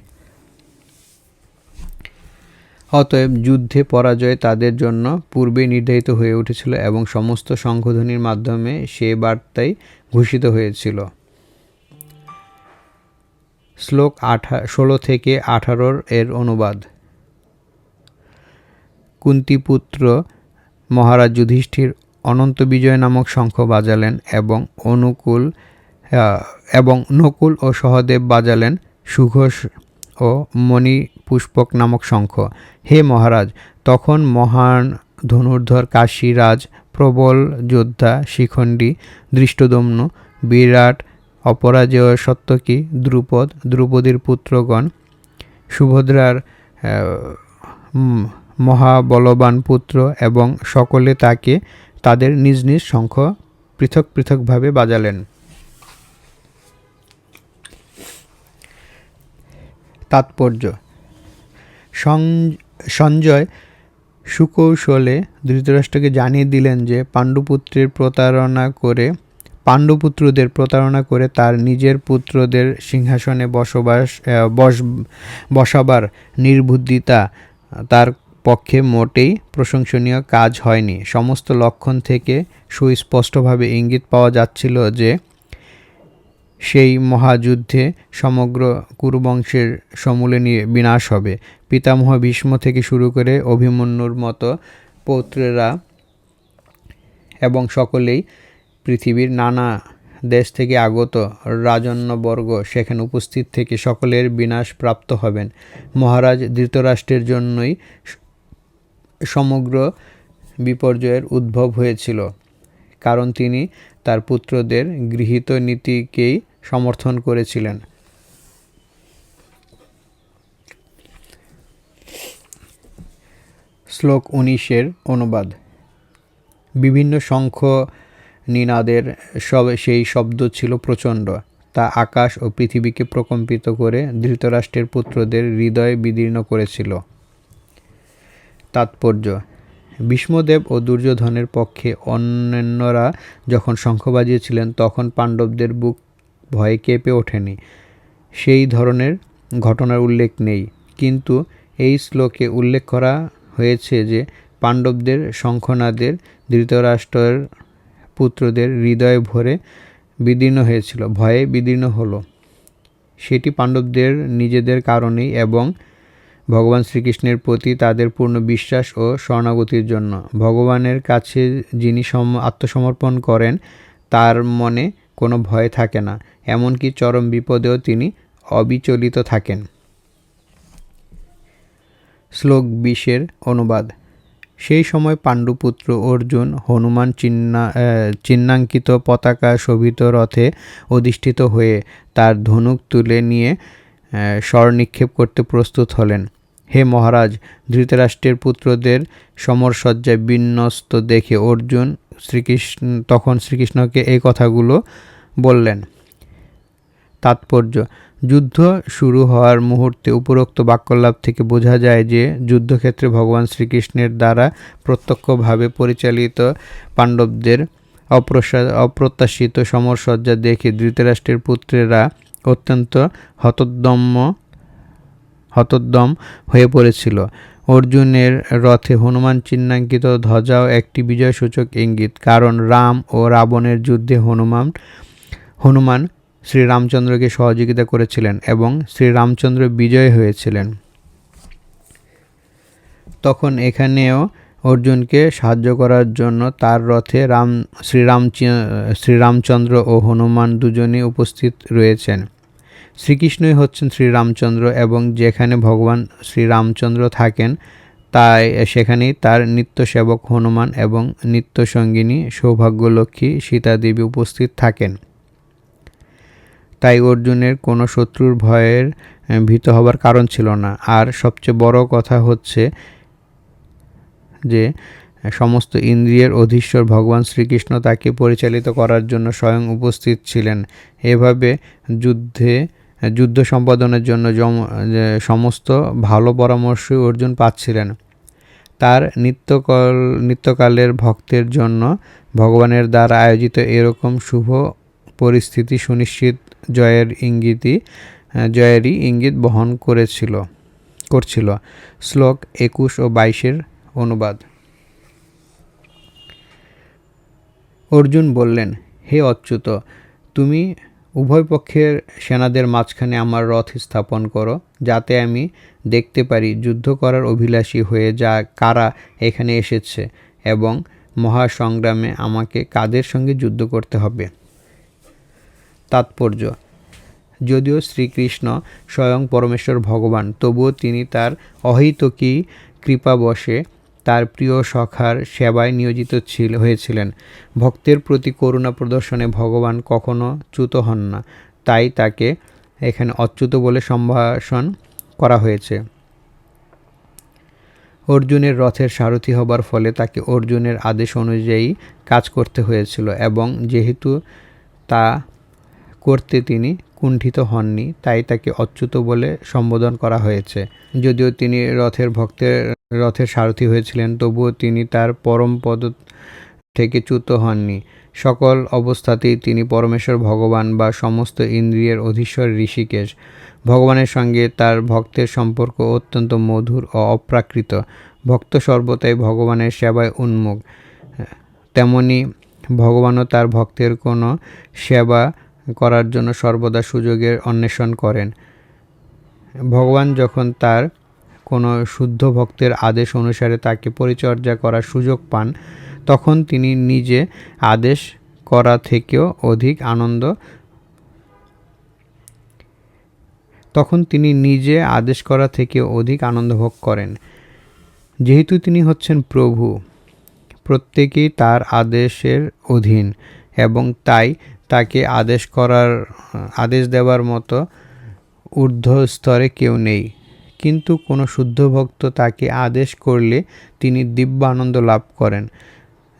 অতএব যুদ্ধে পরাজয় তাদের জন্য পূর্বেই নির্ধারিত হয়ে উঠেছিল এবং সমস্ত শঙ্খধ্বনির মাধ্যমে সে বার্তাই ঘোষিত হয়েছিল। শ্লোক 16 থেকে 18 এর অনুবাদ। কুন্তিপুত্র মহারাজ যুধিষ্ঠির অনন্ত বিজয় নামক শঙ্খ বাজালেন এবং নকুল ও সহদেব বাজালেন সুঘোষ ও মণিপুষ্পক নামক শঙ্খ। হে মহারাজ, তখন মহান ধনুর্ধর কাশীরাজ, প্রবল যোদ্ধা শিখণ্ডী, ধৃষ্টদ্যম্ন, বিরাট, অপরাজেয় সত্যকী, দ্রৌপদীর পুত্রগণ, সুভদ্রার মহাবলবান পুত্র এবং সকলে তাকে তাদের নিজ নিজ শঙ্খ পৃথক পৃথকভাবে বাজালেন। তাৎপর্য: সঞ্জয় সুকৌশলে ধৃতরাষ্ট্রকে জানিয়ে দিলেন যে পাণ্ডুপুত্রদের প্রতারণা করে তার নিজের পুত্রদের সিংহাসনে বসাবার নির্বুদ্ধিতা তার পক্ষে মোটেই প্রশংসনীয় কাজ হয়নি। সমস্ত লক্ষণ থেকে সুস্পষ্টভাবে ইঙ্গিত পাওয়া যাচ্ছিল যে সেই মহাযুদ্ধে সমগ্র কুরুবংশের সমূলে বিনাশ হবে। পিতামহ ভীষ্ম থেকে শুরু করে অভিমন্যুর মতো পৌত্রেরা এবং সকলেই পৃথিবীর নানা দেশ থেকে আগত রাজন্যবর্গ সেখানে উপস্থিত থেকে সকলের বিনাশ প্রাপ্ত হবেন। মহারাজ ধৃতরাষ্ট্রের জন্যই সমগ্র বিপর্যয়ের উদ্ভব হয়েছিল, কারণ তিনি তার পুত্রদের গৃহীত নীতিকেই সমর্থন করেছিলেন। শ্লোক 19 অনুবাদ। বিভিন্ন শঙ্খ নিনাদের সেই শব্দ ছিল প্রচণ্ড। তা আকাশ ও পৃথিবীকে প্রকম্পিত করে ধৃতরাষ্ট্রের পুত্রদের হৃদয় বিদীর্ণ করেছিল। তাৎপর্য: ভীষ্মদেব ও দুর্যোধনের পক্ষে অন্যান্যরা যখন শঙ্খ বাজিয়েছিলেন তখন পাণ্ডবদের বুক ভয়ে কেঁপে ওঠেনি, সেই ধরনের ঘটনার উল্লেখ নেই। কিন্তু এই শ্লোকে উল্লেখ করা হয়েছে যে পাণ্ডবদের শঙ্খনাদের ধৃতরাষ্ট্রের পুত্রদের হৃদয়ে ভয়ে বিদীর্ণ হলো। সেটি পাণ্ডবদের নিজেদের কারণেই এবং ভগবান শ্রীকৃষ্ণের প্রতি তাদের পূর্ণ বিশ্বাস ও শরণাগতির জন্য। ভগবানের কাছে যিনি আত্মসমর্পণ করেন তার মনে কোনো ভয় থাকে না, এমনকি চরম বিপদেও তিনি অবিচলিত থাকেন। শ্লোক 20-এর অনুবাদ। সেই সময় পাণ্ডুপুত্র অর্জুন হনুমান চিহ্নাঙ্কিত পতাকা শোভিত রথে অধিষ্ঠিত হয়ে তার ধনুক তুলে নিয়ে স্বর নিক্ষেপ করতে প্রস্তুত হলেন। হে মহারাজ, ধৃতরাষ্ট্রের পুত্রদের সমরসজ্জায় বিন্যস্ত দেখে অর্জুন তখন শ্রীকৃষ্ণকে এই কথাগুলো বললেন। তাৎপর্য: যুদ্ধ শুরু হওয়ার মুহূর্তে উপরোক্ত বাক্যলাপ থেকে বোঝা যায় যে যুদ্ধক্ষেত্রে ভগবান শ্রীকৃষ্ণের দ্বারা প্রত্যক্ষভাবে পরিচালিত পাণ্ডবদের অপ্রত্যাশিত সমরসজ্জা দেখে ধৃতরাষ্ট্রের পুত্রেরা অত্যন্ত হতোদ্যম হয়ে পড়েছিল। অর্জুনের রথে হনুমান চিহ্নাঙ্কিত ধ্বজাও একটি বিজয়সূচক ইঙ্গিত, কারণ রাম ও রাবণের যুদ্ধে হনুমান শ্রীরামচন্দ্রকে সহযোগিতা করেছিলেন এবং শ্রীরামচন্দ্র বিজয়ী হয়েছিলেন। তখন এখানেও অর্জুনকে সাহায্য করার জন্য তার রথে শ্রীরামচন্দ্র ও হনুমান দুজনেই উপস্থিত রয়েছেন। শ্রীকৃষ্ণই হচ্ছেন শ্রীরামচন্দ্র এবং যেখানে ভগবান শ্রীরামচন্দ্র থাকেন সেখানেই তার নিত্য সেবক হনুমান এবং নিত্য সঙ্গিনী সৌভাগ্যলক্ষ্মী সীতা দেবী উপস্থিত থাকেন। তাই অর্জুনের কোনো শত্রুর ভয়ের ভীত হবার কারণ ছিল না। আর সবচেয়ে বড় কথা হচ্ছে যে সমস্ত ইন্দ্রিয়ের অধীশ্বর ভগবান শ্রীকৃষ্ণ তাকে পরিচালিত করার জন্য স্বয়ং উপস্থিত ছিলেন। এভাবে যুদ্ধ সম্পাদনের জন্য সমস্ত ভালো পরামর্শই অর্জুন পাচ্ছিলেন। তার নিত্যকালের ভক্তের জন্য ভগবানের দ্বারা আয়োজিত এরকম শুভ পরিস্থিতি সুনিশ্চিত জয়েরই ইঙ্গিত বহন করছিল। শ্লোক 21 ও 22-এর অনুবাদ। অর্জুন বললেন, হে অচ্যুত, তুমি উভয় পক্ষের সেনাদের মাঝখানে আমার রথ স্থাপন করো, যাতে আমি দেখতে পারি যুদ্ধ করার অভিলাষী হয়ে কারা এখানে এসেছে এবং মহাসংগ্রামে আমাকে কাদের সঙ্গে যুদ্ধ করতে হবে। তাৎপর্য: যদিও শ্রীকৃষ্ণ স্বয়ং পরমেশ্বর ভগবান, তবুও তিনি তার অহৈতুকী কৃপাবশে তার প্রিয় সখার সেবায় নিয়োজিত হয়েছিলেন। ভক্তের প্রতি করুণা প্রদর্শনে ভগবান কখনো চ্যুত হন না, তাই তাকে এখানে অচ্যুত বলে সম্ভাষণ করা হয়েছে। অর্জুনের রথের সারথি হবার ফলে তাকে অর্জুনের আদেশ অনুযায়ী কাজ করতে হয়েছিল এবং যেহেতু তা করতে তিনি কুণ্ঠিত হননি, তাই তাকে অচ্যুত বলে সম্বোধন করা হয়েছে। যদিও তিনি রথের সারথি হয়েছিলেন, তবুও তিনি তার পরম পদ থেকে চ্যুত হননি। সকল অবস্থাতেই তিনি পরমেশ্বর ভগবান বা সমস্ত ইন্দ্রিয়ের অধীশ্বর ঋষিকেশ। ভগবানের সঙ্গে তার ভক্তের সম্পর্ক অত্যন্ত মধুর ও অপ্রাকৃত। ভক্ত সর্বদাই ভগবানের সেবায় উন্মুখ, তেমনি ভগবানও তার ভক্তের কোনো সেবা করার জন্য সর্বদা সুযোগের অন্বেষণ করেন। ভগবান যখন তার কোনো শুদ্ধ ভক্তের আদেশ অনুসারে তাকে পরিচর্যা করার সুযোগ পান, তখন তিনি নিজে আদেশ করা থেকেও অধিক আনন্দ ভোগ করেন। যেহেতু তিনি হচ্ছেন প্রভু, প্রত্যেকেই তার আদেশের অধীন এবং তাই তাকে আদেশ দেওয়ার মতো ঊর্ধ্ব স্তরে কেউ নেই। কিন্তু কোনো শুদ্ধ ভক্ত তাকে আদেশ করলে তিনি দিব্য আনন্দ লাভ করেন,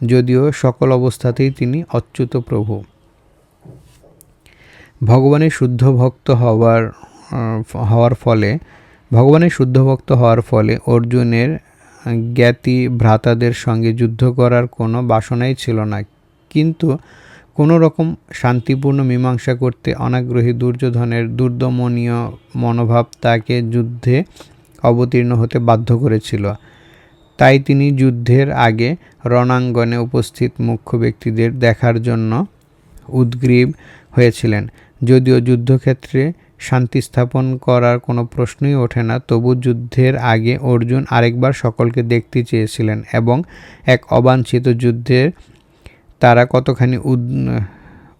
যদিও সকল অবস্থাতেই তিনি অচ্যুত প্রভু। ভগবানের শুদ্ধ ভক্ত হওয়ার ফলে অর্জুনের জ্ঞাতি ভ্রাতাদের সঙ্গে যুদ্ধ করার কোনো বাসনাই ছিল না, কিন্তু কোনো রকম শান্তিপূর্ণ মীমাংসা করতে অনাগ্রহী দুর্যোধনের দুর্দমনীয় মনোভাব তাকে যুদ্ধে অবতীর্ণ হতে বাধ্য করেছিল। তাই তিনি যুদ্ধের আগে রণাঙ্গনে উপস্থিত মুখ্য ব্যক্তিদের দেখার জন্য উদগ্রীব হয়েছিলেন। যদিও যুদ্ধক্ষেত্রে শান্তি স্থাপন করার কোনো প্রশ্নই ওঠে না, তবু যুদ্ধের আগে অর্জুন আরেকবার সকলকে দেখতে চেয়েছিলেন এবং এক অবাঞ্ছিত যুদ্ধের তারা কতখানি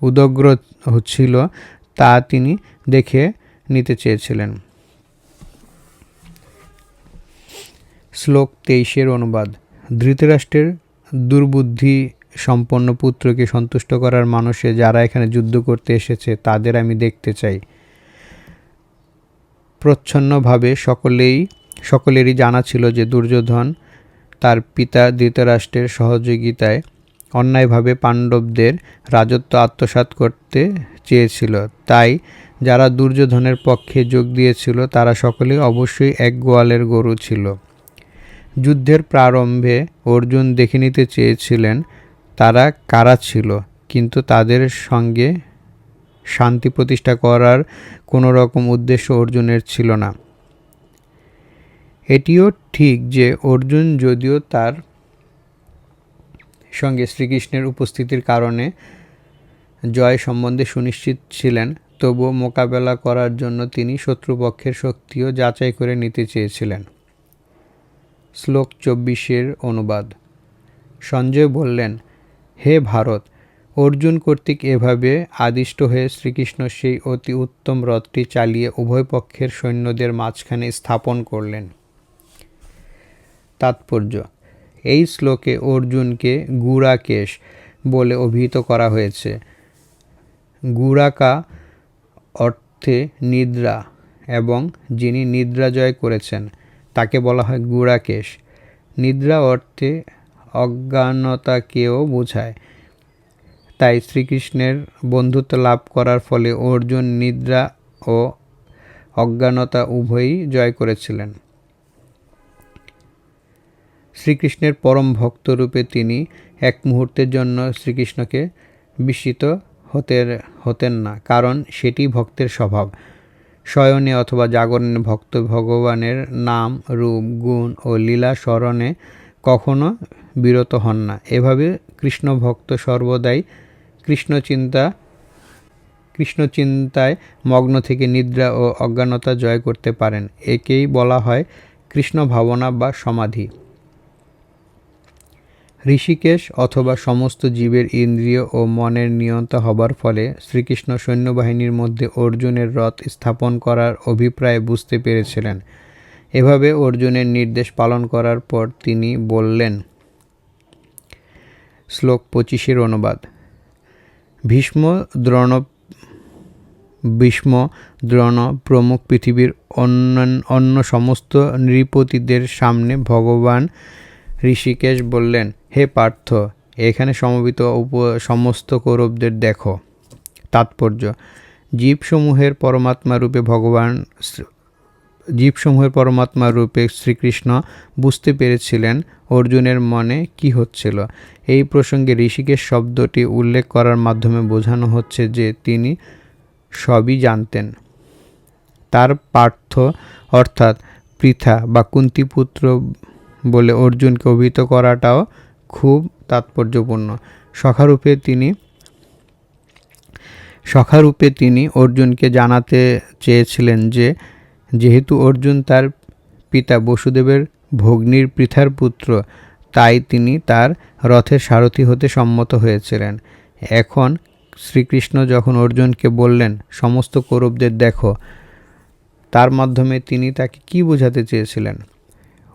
উদগ্র হচ্ছিল তা তিনি দেখে নিতে চেয়েছিলেন। শ্লোক 23 অনুবাদ। ধৃতরাষ্ট্রের দুর্বুদ্ধি সম্পন্ন পুত্রকে সন্তুষ্ট করার মানসে যারা এখানে যুদ্ধ করতে এসেছে তাদের আমি দেখতে চাই। প্রচ্ছন্নভাবে সকলেরই জানা ছিল যে দুর্যোধন তার পিতা ধৃতরাষ্ট্রের সহযোগিতায় অন্যায়ভাবে পাণ্ডবদের রাজত্ব আত্মসাৎ করতে চেয়েছিল। তাই যারা দুর্যোধনের পক্ষে যোগ দিয়েছিল তারা সকলেই অবশ্যই এক গোয়ালের গরু ছিল। যুদ্ধের প্রারম্ভে অর্জুন দেখে নিতে চেয়েছিলেন তারা কারা ছিল, কিন্তু তাদের সঙ্গে শান্তি প্রতিষ্ঠা করার কোনো রকম উদ্দেশ্য অর্জুনের ছিল না। এটিও ঠিক যে অর্জুন যদিও তার সঙ্গে শ্রীকৃষ্ণের উপস্থিতির কারণে জয় সম্বন্ধে সুনিশ্চিত ছিলেন, তবুও মোকাবেলা করার জন্য তিনি শত্রুপক্ষের শক্তিও যাচাই করে নিতে চেয়েছিলেন। শ্লোক 24 অনুবাদ। সঞ্জয় বললেন, হে ভারত, অর্জুন কর্তৃক এভাবে আদিষ্ট হয়ে শ্রীকৃষ্ণ সেই অতি উত্তম রথটি চালিয়ে উভয় পক্ষের সৈন্যদের মাঝখানে স্থাপন করলেন। তাৎপর্য: এই শ্লোকে অর্জুনকে গুড়াকেশ বলে অভিহিত করা হয়েছে। গুড়াকা অর্থে নিদ্রা, এবং যিনি নিদ্রা জয় করেছেন তাকে বলা হয় গুড়াকেশ। নিদ্রা অর্থে অজ্ঞানতাকেও বোঝায়। তাই শ্রীকৃষ্ণের বন্ধুত্ব লাভ করার ফলে অর্জুন নিদ্রা ও অজ্ঞানতা উভয়ই জয় করেছিলেন। শ্রীকৃষ্ণের পরম ভক্ত রূপে তিনি এক মুহূর্তের জন্য শ্রীকৃষ্ণকে বিস্মিত হতেন না, কারণ সেটি ভক্তের স্বভাব। শয়নে অথবা জাগরণে ভক্ত ভগবানের নাম, রূপ, গুণ ও লীলা স্মরণে কখনো বিরত হন না। এভাবে কৃষ্ণ ভক্ত সর্বদাই কৃষ্ণচিন্তায় মগ্ন থেকে নিদ্রা ও অজ্ঞানতা জয় করতে পারেন। একেই বলা হয় কৃষ্ণ ভাবনা বা সমাধি। ঋষিকেশ অথবা সমস্ত জীবের ইন্দ্রিয় ও মনের নিয়ন্তা হবার ফলে শ্রীকৃষ্ণ সৈন্যবাহিনীর মধ্যে অর্জুনের রথ স্থাপন করার অভিপ্রায় বুঝতে পেরেছিলেন। এভাবে অর্জুনের নির্দেশ পালন করার পর তিনি বললেন। শ্লোক 25 অনুবাদ। ভীষ্ম, দ্রোণ প্রমুখ পৃথিবীর অন্য সমস্ত নৃপতিদের সামনে ভগবান ঋষিকেশ বললেন, হে পার্থ, এখানে সমবেত সমস্ত কৌরবদের দেখো। তাৎপর্য: জীবসমূহের পরমাত্মা রূপে শ্রীকৃষ্ণ বুঝতে পেরেছিলেন অর্জুনের মনে কি হচ্ছিল। এই প্রসঙ্গে ঋষিকেশ শব্দটি উল্লেখ করার মাধ্যমে বোঝানো হচ্ছে যে তিনি সবই জানতেন। তার পার্থ অর্থাৎ পৃথা বা কুন্তিপুত্র বলে অর্জুনকে অভিহিত করাটাও খুব তাৎপর্যপূর্ণ। সখারূপে তিনি অর্জুনকে জানাতে চেয়েছিলেন যে যেহেতু অর্জুন তার পিতা বসুদেবের ভগ্নীর পৃথার পুত্র, তাই তিনি তার রথের সারথি হতে সম্মত হয়েছিলেন। এখন শ্রীকৃষ্ণ যখন অর্জুনকে বললেন সমস্ত কৌরবদের দেখো, তার মাধ্যমে তিনি তাকে কি বোঝাতে চেয়েছিলেন?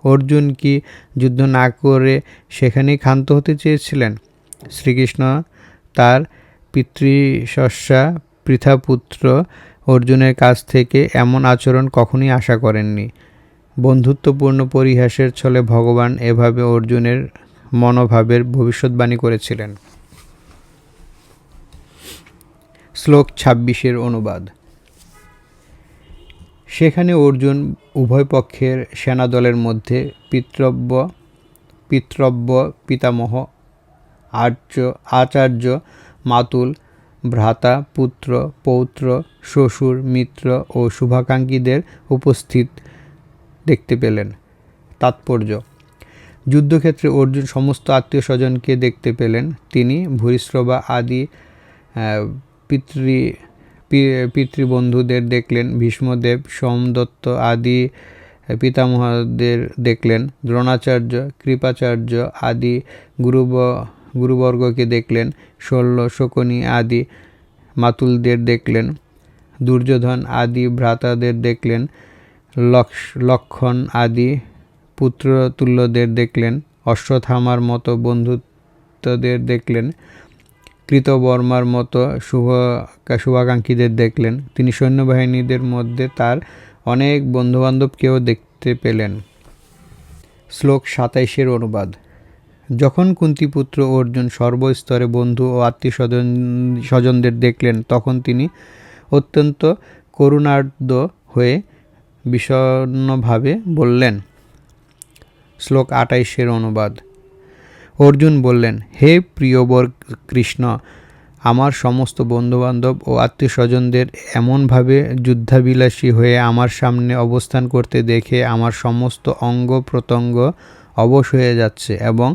অর্জুন কি যুদ্ধ না করে সেখানেই ক্ষান্ত হতে চেয়েছিলেন? শ্রীকৃষ্ণ তার পিতৃশস্যা পৃথাপুত্র অর্জুনের কাছ থেকে এমন আচরণ কখনোই আশা করেননি। বন্ধুত্বপূর্ণ পরিহাসের ছলে ভগবান এভাবে অর্জুনের মনোভাবের ভবিষ্যদ্বাণী করেছিলেন। শ্লোক ২৬ অনুবাদ। সেখানে অর্জুন উভয় পক্ষের সেনাদলের মধ্যে পিতৃব্য পিতামহ, আচার্য, মাতুল, ভ্রাতা, পুত্র, পৌত্র, শ্বশুর, মিত্র ও শুভাকাঙ্ক্ষীদের উপস্থিত দেখতে পেলেন। তাৎপর্য: যুদ্ধক্ষেত্রে অর্জুন সমস্ত আত্মীয় স্বজনকে দেখতে পেলেন। তিনি ভূরিশ্রবা আদি পিতৃবন্ধুদের দেখলেন, ভীষ্মদেব, সোমদত্ত আদি পিতামহদের দেখলেন, দ্রোণাচার্য, কৃপাচার্য আদি গুরুবর্গকে দেখলেন, শল্য, শকুনি আদি মাতুলদের দেখলেন, দুর্যোধন আদি ভ্রাতাদের দেখলেন, লক্ষণ আদি পুত্রতুল্যদের দেখলেন, অশ্বত্থামার মতো বন্ধুত্বদের দেখলেন, কৃতবর্মার মতো শুভাকাঙ্ক্ষীদের দেখলেন। তিনি সৈন্যবাহিনীদের মধ্যে তার অনেক বন্ধুবান্ধবকেও দেখতে পেলেন। শ্লোক ২৭ অনুবাদ। যখন কুন্তিপুত্র অর্জুন সর্বস্তরে বন্ধু ও আত্মীয় স্বজনদের দেখলেন, তখন তিনি অত্যন্ত করুণার্দ্র হয়ে বিষণ্ণভাবে বললেন। শ্লোক ২৮ অনুবাদ। অর্জুন বললেন, হে প্রিয়বর কৃষ্ণ, আমার সমস্ত বন্ধুবান্ধব ও আত্মীয় স্বজনদের এমনভাবে যুদ্ধাভিলাষী হয়ে আমার সামনে অবস্থান করতে দেখে আমার সমস্ত অঙ্গ প্রত্যঙ্গ অবশ হয়ে যাচ্ছে এবং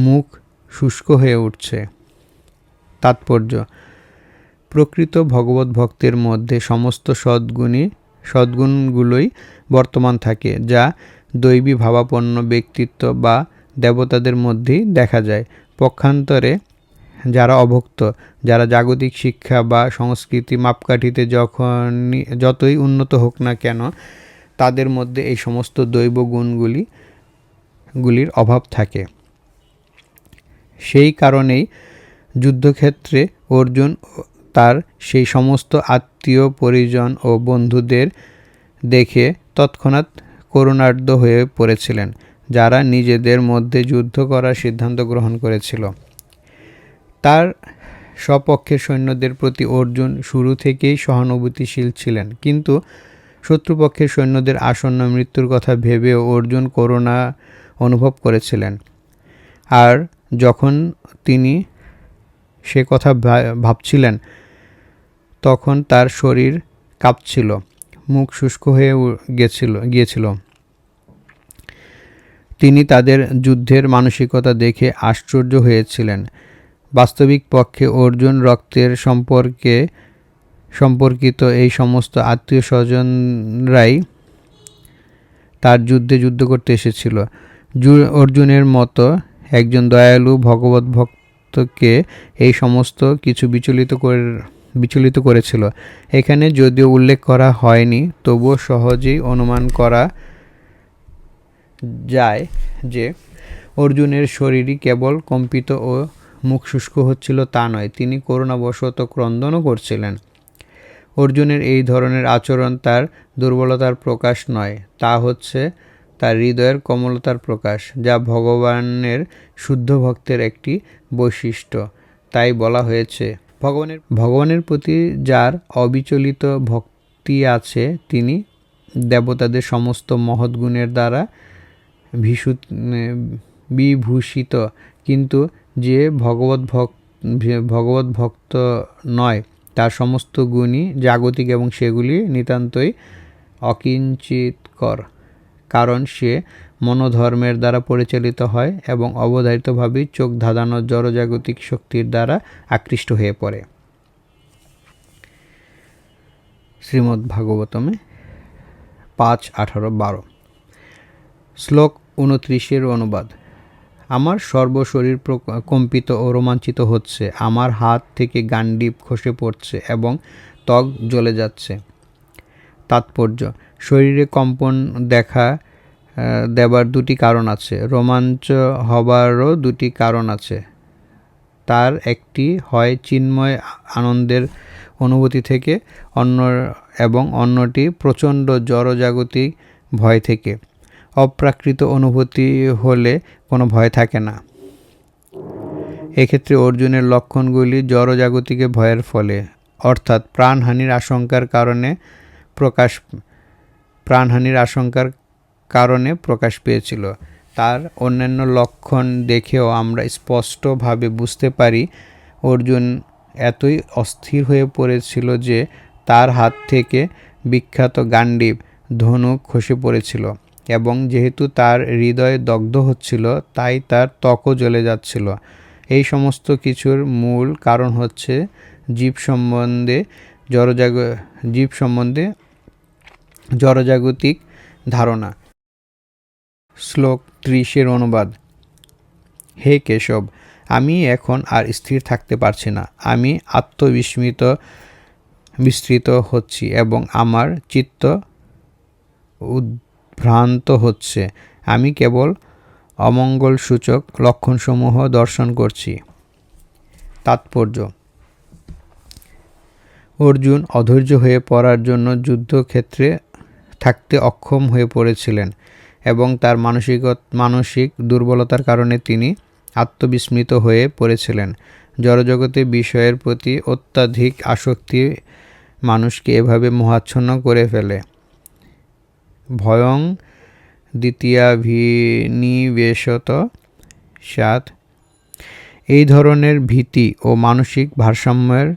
মুখ শুষ্ক হয়ে উঠছে। তাৎপর্য: প্রকৃত ভগবত ভক্তের মধ্যে সমস্ত সদ্গুণগুলোই বর্তমান থাকে, যা দৈবী ভাবাপন্ন ব্যক্তিত্ব বা দেবতাদের মধ্যেই দেখা যায়। পক্ষান্তরে যারা অভক্ত, যারা জাগতিক শিক্ষা বা সংস্কৃতি মাপকাঠিতে যতই উন্নত হোক না কেন, তাদের মধ্যে এই সমস্ত দৈব গুলির অভাব থাকে। সেই কারণেই যুদ্ধক্ষেত্রে অর্জুন তার সেই সমস্ত আত্মীয় পরিজন ও বন্ধুদের দেখে তৎক্ষণাৎ করুণার্দ্র হয়ে পড়েছিলেন, যারা নিজেদের মধ্যে যুদ্ধ করার সিদ্ধান্ত গ্রহণ করেছিল। তার স্বপক্ষের সৈন্যদের প্রতি অর্জুন শুরু থেকেই সহানুভূতিশীল ছিলেন, কিন্তু শত্রুপক্ষের সৈন্যদের আসন্ন মৃত্যুর কথা ভেবেও অর্জুন করুণা অনুভব করেছিলেন। আর যখন তিনি সে কথা ভাবছিলেন, তখন তার শরীর কাঁপছিল, মুখ শুষ্ক হয়ে গিয়েছিল। তিনি তাদের যুদ্ধের মানসিকতা দেখে আশ্চর্য হয়েছিলেন। বাস্তবিক পক্ষে অর্জুন রক্তের সম্পর্কিত এই সমস্ত আত্মীয় স্বজনরাই তার যুদ্ধ করতে এসেছিল। অর্জুনের মতো একজন দয়ালু ভগবত ভক্তকে এই সমস্ত কিছু বিচলিত করেছিল। এখানে যদিও উল্লেখ করা হয়নি, তবুও সহজেই অনুমান করা যায় যে অর্জুনের শরীরই কেবল কম্পিত ও মুখ শুষ্ক হচ্ছিল তা নয়, তিনি করুণাবশত ক্রন্দনও করছিলেন। অর্জুনের এই ধরনের আচরণ তার দুর্বলতার প্রকাশ নয়, তা হচ্ছে তার হৃদয়ের কোমলতার প্রকাশ, যা ভগবানের শুদ্ধ ভক্তের একটি বৈশিষ্ট্য। তাই বলা হয়েছে, ভগবানের প্রতি যার অবিচলিত ভক্তি আছে, তিনি দেবতাদের সমস্ত মহৎ গুণের দ্বারা বিভূষিত, কিন্তু যে ভগবত ভক্ত নয়, তার সমস্ত গুণই জাগতিক এবং সেগুলি নিতান্তই অকিঞ্চিৎকর, কারণ সে মনোধর্মের দ্বারা পরিচালিত হয় এবং অবধারিতভাবেই চোখ ধাঁধানো জড়জাগতিক শক্তির দ্বারা আকৃষ্ট হয়ে পড়ে। শ্রীমদ্ ভাগবতমে ৫:১৮-১২। শ্লোক ২৯ অনুবাদ। আমার সর্বশরীর কম্পিত ও রোমাঞ্চিত হচ্ছে, আমার হাত থেকে গান্ডীব খসে পড়ছে এবং ত্বক জ্বলে যাচ্ছে। তাৎপর্য: শরীরে কম্পন দেবার দুটি কারণ আছে, রোমাঞ্চ হবারও দুটি কারণ আছে। তার একটি হয় চিন্ময় আনন্দের অনুভূতি থেকে এবং অন্যটি প্রচণ্ড জড়জাগতিক ভয় থেকে। অপ্রাকৃত অনুভূতি হলে কোনো ভয় থাকে না। এক্ষেত্রে অর্জুনের লক্ষণগুলি জড়জাগতিক ভয়ের ফলে, অর্থাৎ প্রাণহানির আশঙ্কার কারণে প্রকাশ পেয়েছিল। তার অন্যান্য লক্ষণ দেখেও আমরা স্পষ্টভাবে বুঝতে পারি অর্জুন এতই অস্থির হয়ে পড়েছিল যে তার হাত থেকে বিখ্যাত গান্ডীব ধনুক খসে পড়েছিল, এবং যেহেতু তার হৃদয় দগ্ধ হচ্ছিল তাই তার ত্বকও জ্বলে যাচ্ছিল। এই সমস্ত কিছুর মূল কারণ হচ্ছে জীব সম্বন্ধে জড়জাগতিক ধারণা। শ্লোক 30 অনুবাদ। হে কেশব, আমি এখন আর স্থির থাকতে পারছি না। আমি বিস্মৃত হচ্ছি এবং আমার চিত্ত উদ্ভ্রান্ত হচ্ছে। আমি কেবল অমঙ্গলসূচক লক্ষণসমূহ দর্শন করছি। তাৎপর্য: অর্জুন অধৈর্য হয়ে পড়ার জন্য যুদ্ধক্ষেত্রে থাকতে অক্ষম হয়ে পড়েছিলেন এবং তার মানসিক দুর্বলতার কারণে তিনি আত্মবিস্মৃত হয়ে পড়েছিলেন। জড়জগতের বিষয়ের প্রতি অত্যাধিক আসক্তি মানুষকে এভাবে মোহাচ্ছন্ন করে ফেলে। ভয়ং দ্বিতীয়াভিনিবেশত স্যাৎ। এই ধরনের ভীতি ও মানসিক ভারসাম্যের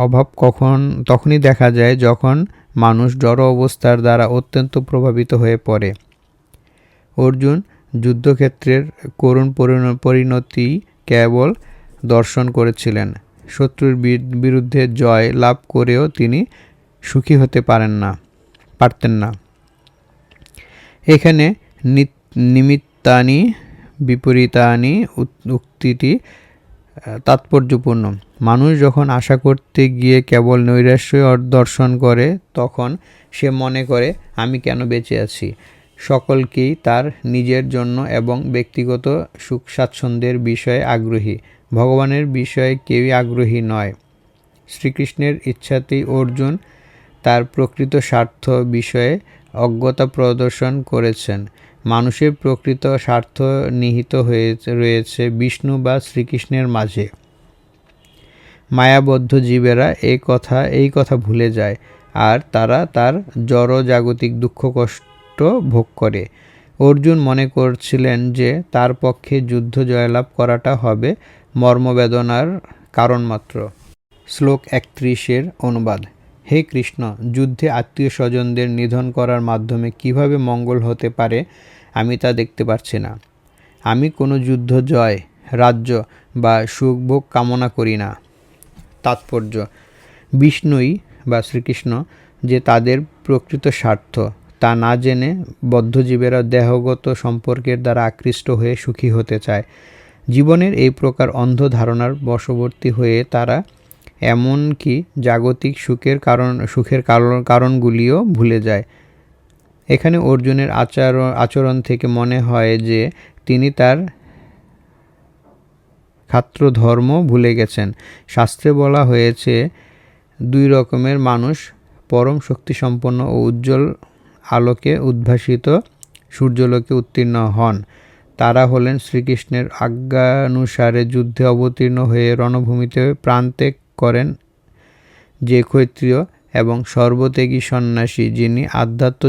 অভাব তখনই দেখা যায় যখন মানুষ জড় অবস্থার দ্বারা অত্যন্ত প্রভাবিত হয়ে পড়ে। অর্জুন যুদ্ধক্ষেত্রের করুণ পরিণতি কেবল দর্শন করেছিলেন। শত্রুর বিরুদ্ধে জয় লাভ করেও তিনি সুখী হতে পারতেন না। এখানে নিমিত্তানি বিপরীতানি উক্তিটি তাৎপর্যপূর্ণ। মানুষ যখন আশা করতে গিয়ে কেবল নৈরাশ্য দর্শন করে তখন সে মনে করে আমি কেন বেঁচে আছি। সকলকেই তার নিজের জন্য এবং ব্যক্তিগত সুখ স্বাচ্ছন্দ্যের বিষয়ে আগ্রহী, ভগবানের বিষয়ে কেউই আগ্রহী নয়। শ্রীকৃষ্ণের ইচ্ছাতেই অর্জুন তার প্রকৃত স্বার্থ বিষয়ে অজ্ঞতা প্রদর্শন করেছেন। মানুষের প্রকৃত স্বার্থ নিহিত রয়েছে বিষ্ণু বা শ্রীকৃষ্ণের মাঝে। মায়াবদ্ধ জীবেরা এই কথা ভুলে যায় আর তারা তার জড় জাগতিক দুঃখ কষ্ট ভোগ করে। অর্জুন মনে করছিলেন যে তার পক্ষে যুদ্ধ জয়লাভ করাটা হবে মর্মবেদনার কারণ মাত্র। শ্লোক 31 অনুবাদ। হে কৃষ্ণ, যুদ্ধে আত্মীয় স্বজনদের নিধন করার মাধ্যমে কিভাবে মঙ্গল হতে পারে আমি তা দেখতে পারছি না। আমি কোনো যুদ্ধ জয়, রাজ্য বা সুখভোগ কামনা করি না। তাৎপর্য: বিষ্ণুই বা শ্রীকৃষ্ণ যে তাদের প্রকৃত স্বার্থ তা না জেনে বদ্ধজীবেরা দেহগত সম্পর্কের দ্বারা আকৃষ্ট হয়ে সুখী হতে চায়। জীবনের এই প্রকার অন্ধ ধারণার বশবর্তী হয়ে তারা এমনকি জাগতিক সুখের কারণগুলিও ভুলে যায়। এখানে অর্জুনের আচরণ থেকে মনে হয় যে তিনি তার ক্ষাত্রধর্ম ভুলে গেছেন। শাস্ত্রে বলা হয়েছে 2 রকমের মানুষ পরম শক্তিসম্পন্ন ও উজ্জ্বল আলোকে উদ্ভাসিত সূর্যলোকে উত্তীর্ণ হন। তারা হলেন শ্রীকৃষ্ণের আজ্ঞানুসারে যুদ্ধে অবতীর্ণ হয়ে রণভূমিতে প্রাণত্যাগ করেন যে ক্ষত্রিয়, এবং সর্বত্যাগী সন্ন্যাসী যিনি আধ্যাত্ম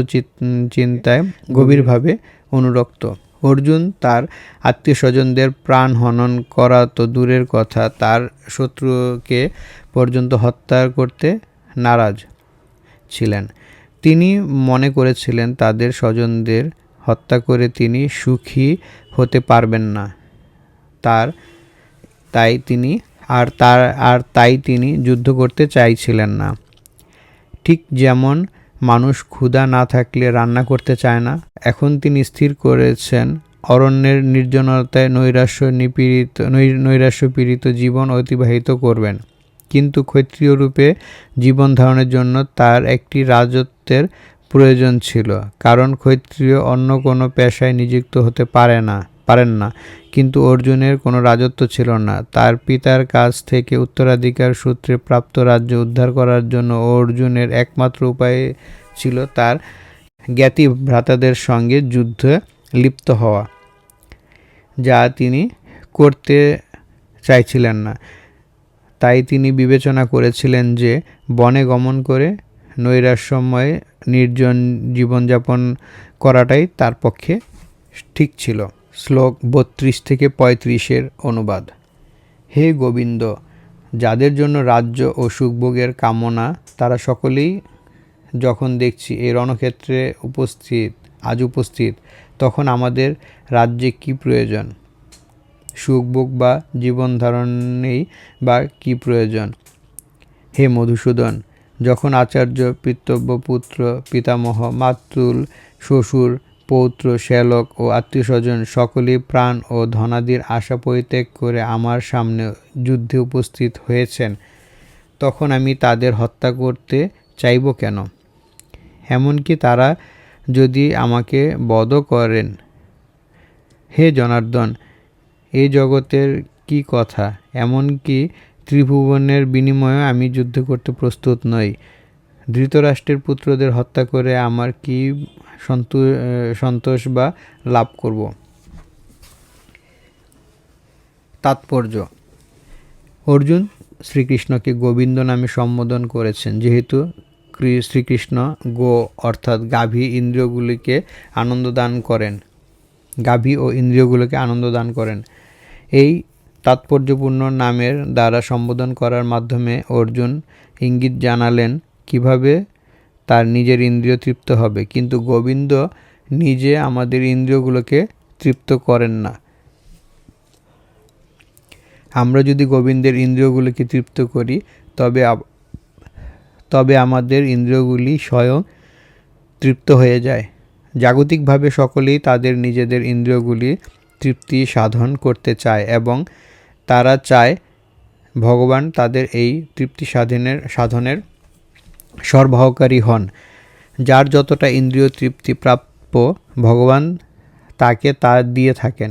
চিন্তায় গভীরভাবে অনুরক্ত। অর্জুন তার আত্মীয় স্বজনদের প্রাণ হনন করা তো দূরের কথা, তার শত্রুকে পর্যন্ত হত্যা করতে নারাজ ছিলেন। তিনি মনে করেছিলেন তাদের স্বজনদের হত্যা করে তিনি সুখী হতে পারবেন না। তাই তিনি যুদ্ধ করতে চাইছিলেন না। ঠিক যেমন মানুষ ক্ষুধা না থাকলে রান্না করতে চায় না, এখন তিনি স্থির করেছেন অরণ্যের নির্জনতায় নৈরাশ্যপীড়িত জীবন অতিবাহিত করবেন। কিন্তু ক্ষত্রিয় রূপে জীবন ধারণের জন্য তার একটি রাজত্বের প্রয়োজন ছিল, কারণ ক্ষত্রিয় অন্য কোনো পেশায় নিযুক্ত হতে পারেন না। কিন্তু অর্জুনের কোনো রাজত্ব ছিল না। তার পিতার কাছ থেকে উত্তরাধিকার সূত্রে প্রাপ্ত রাজ্য উদ্ধার করার জন্য অর্জুনের একমাত্র উপায় ছিল তার জ্ঞাতি ভ্রাতাদের সঙ্গে যুদ্ধে লিপ্ত হওয়া, যা তিনি করতে চাইছিলেন না। তাই তিনি বিবেচনা করেছিলেন যে বনে গমন করে নৈরাশ্যময় নির্জন জীবনযাপন করাটাই তার পক্ষে ঠিক ছিল। শ্লোক ৩২ থেকে ৩৫ অনুবাদ। হে গোবিন্দ, যাদের জন্য রাজ্য ও সুখভোগের কামনা, তারা সকলেই যখন দেখছি এই রণক্ষেত্রে আজ উপস্থিত, তখন আমাদের রাজ্যে কি প্রয়োজন? সুখভোগ বা জীবনধারণেই বা কি প্রয়োজন? হে মধুসূদন, যখন আচার্য, পিতৃব্য পুত্র, পিতামহ, মাতুল, শ্বশুর, পৌত্র, শ্যালক ও আত্মীয়স্বজন সকলেই প্রাণ ও ধনাদির আশা পরিত্যাগ করে আমার সামনে যুদ্ধে উপস্থিত হয়েছেন, তখন আমি তাদের হত্যা করতে চাইব কেন? এমনকি তারা যদি আমাকে বধও করেন। হে জনার্দন, এই জগতের কি কথা, এমনকি ত্রিভুবনের বিনিময়ে আমি যুদ্ধ করতে প্রস্তুত নই। ধৃতরাষ্ট্রের পুত্রদের হত্যা করে আমার কি সন্তোষ বা লাভ করব? তাৎপর্য: অর্জুন শ্রীকৃষ্ণকে গোবিন্দ নামে সম্বোধন করেছেন, যেহেতু শ্রীকৃষ্ণ গো অর্থাৎ গাভী ও ইন্দ্রিয়গুলোকে আনন্দ দান করেন। এই তাৎপর্যপূর্ণ নামের দ্বারা সম্বোধন করার মাধ্যমে অর্জুন ইঙ্গিত জানালেন কিভাবে তার নিজের ইন্দ্রিয় তৃপ্ত হবে, কিন্তু গোবিন্দ নিজে আমাদের ইন্দ্রিয়গুলোকে তৃপ্ত করেন না। আমরা যদি গোবিন্দের ইন্দ্রিয়গুলোকে তৃপ্ত করি, তবে আমাদের ইন্দ্রিয়গুলি স্বয়ং তৃপ্ত হয়ে যায়। জাগতিকভাবে সকলেই তাদের নিজেদের ইন্দ্রিয়গুলি তৃপ্তি সাধন করতে চায় এবং তারা চায় ভগবান তাদের এই তৃপ্তি সাধনের সরবরাহকারী হন। যার যতটা ইন্দ্রিয় তৃপ্তি প্রাপ্য, ভগবান তাকে তা দিয়ে থাকেন,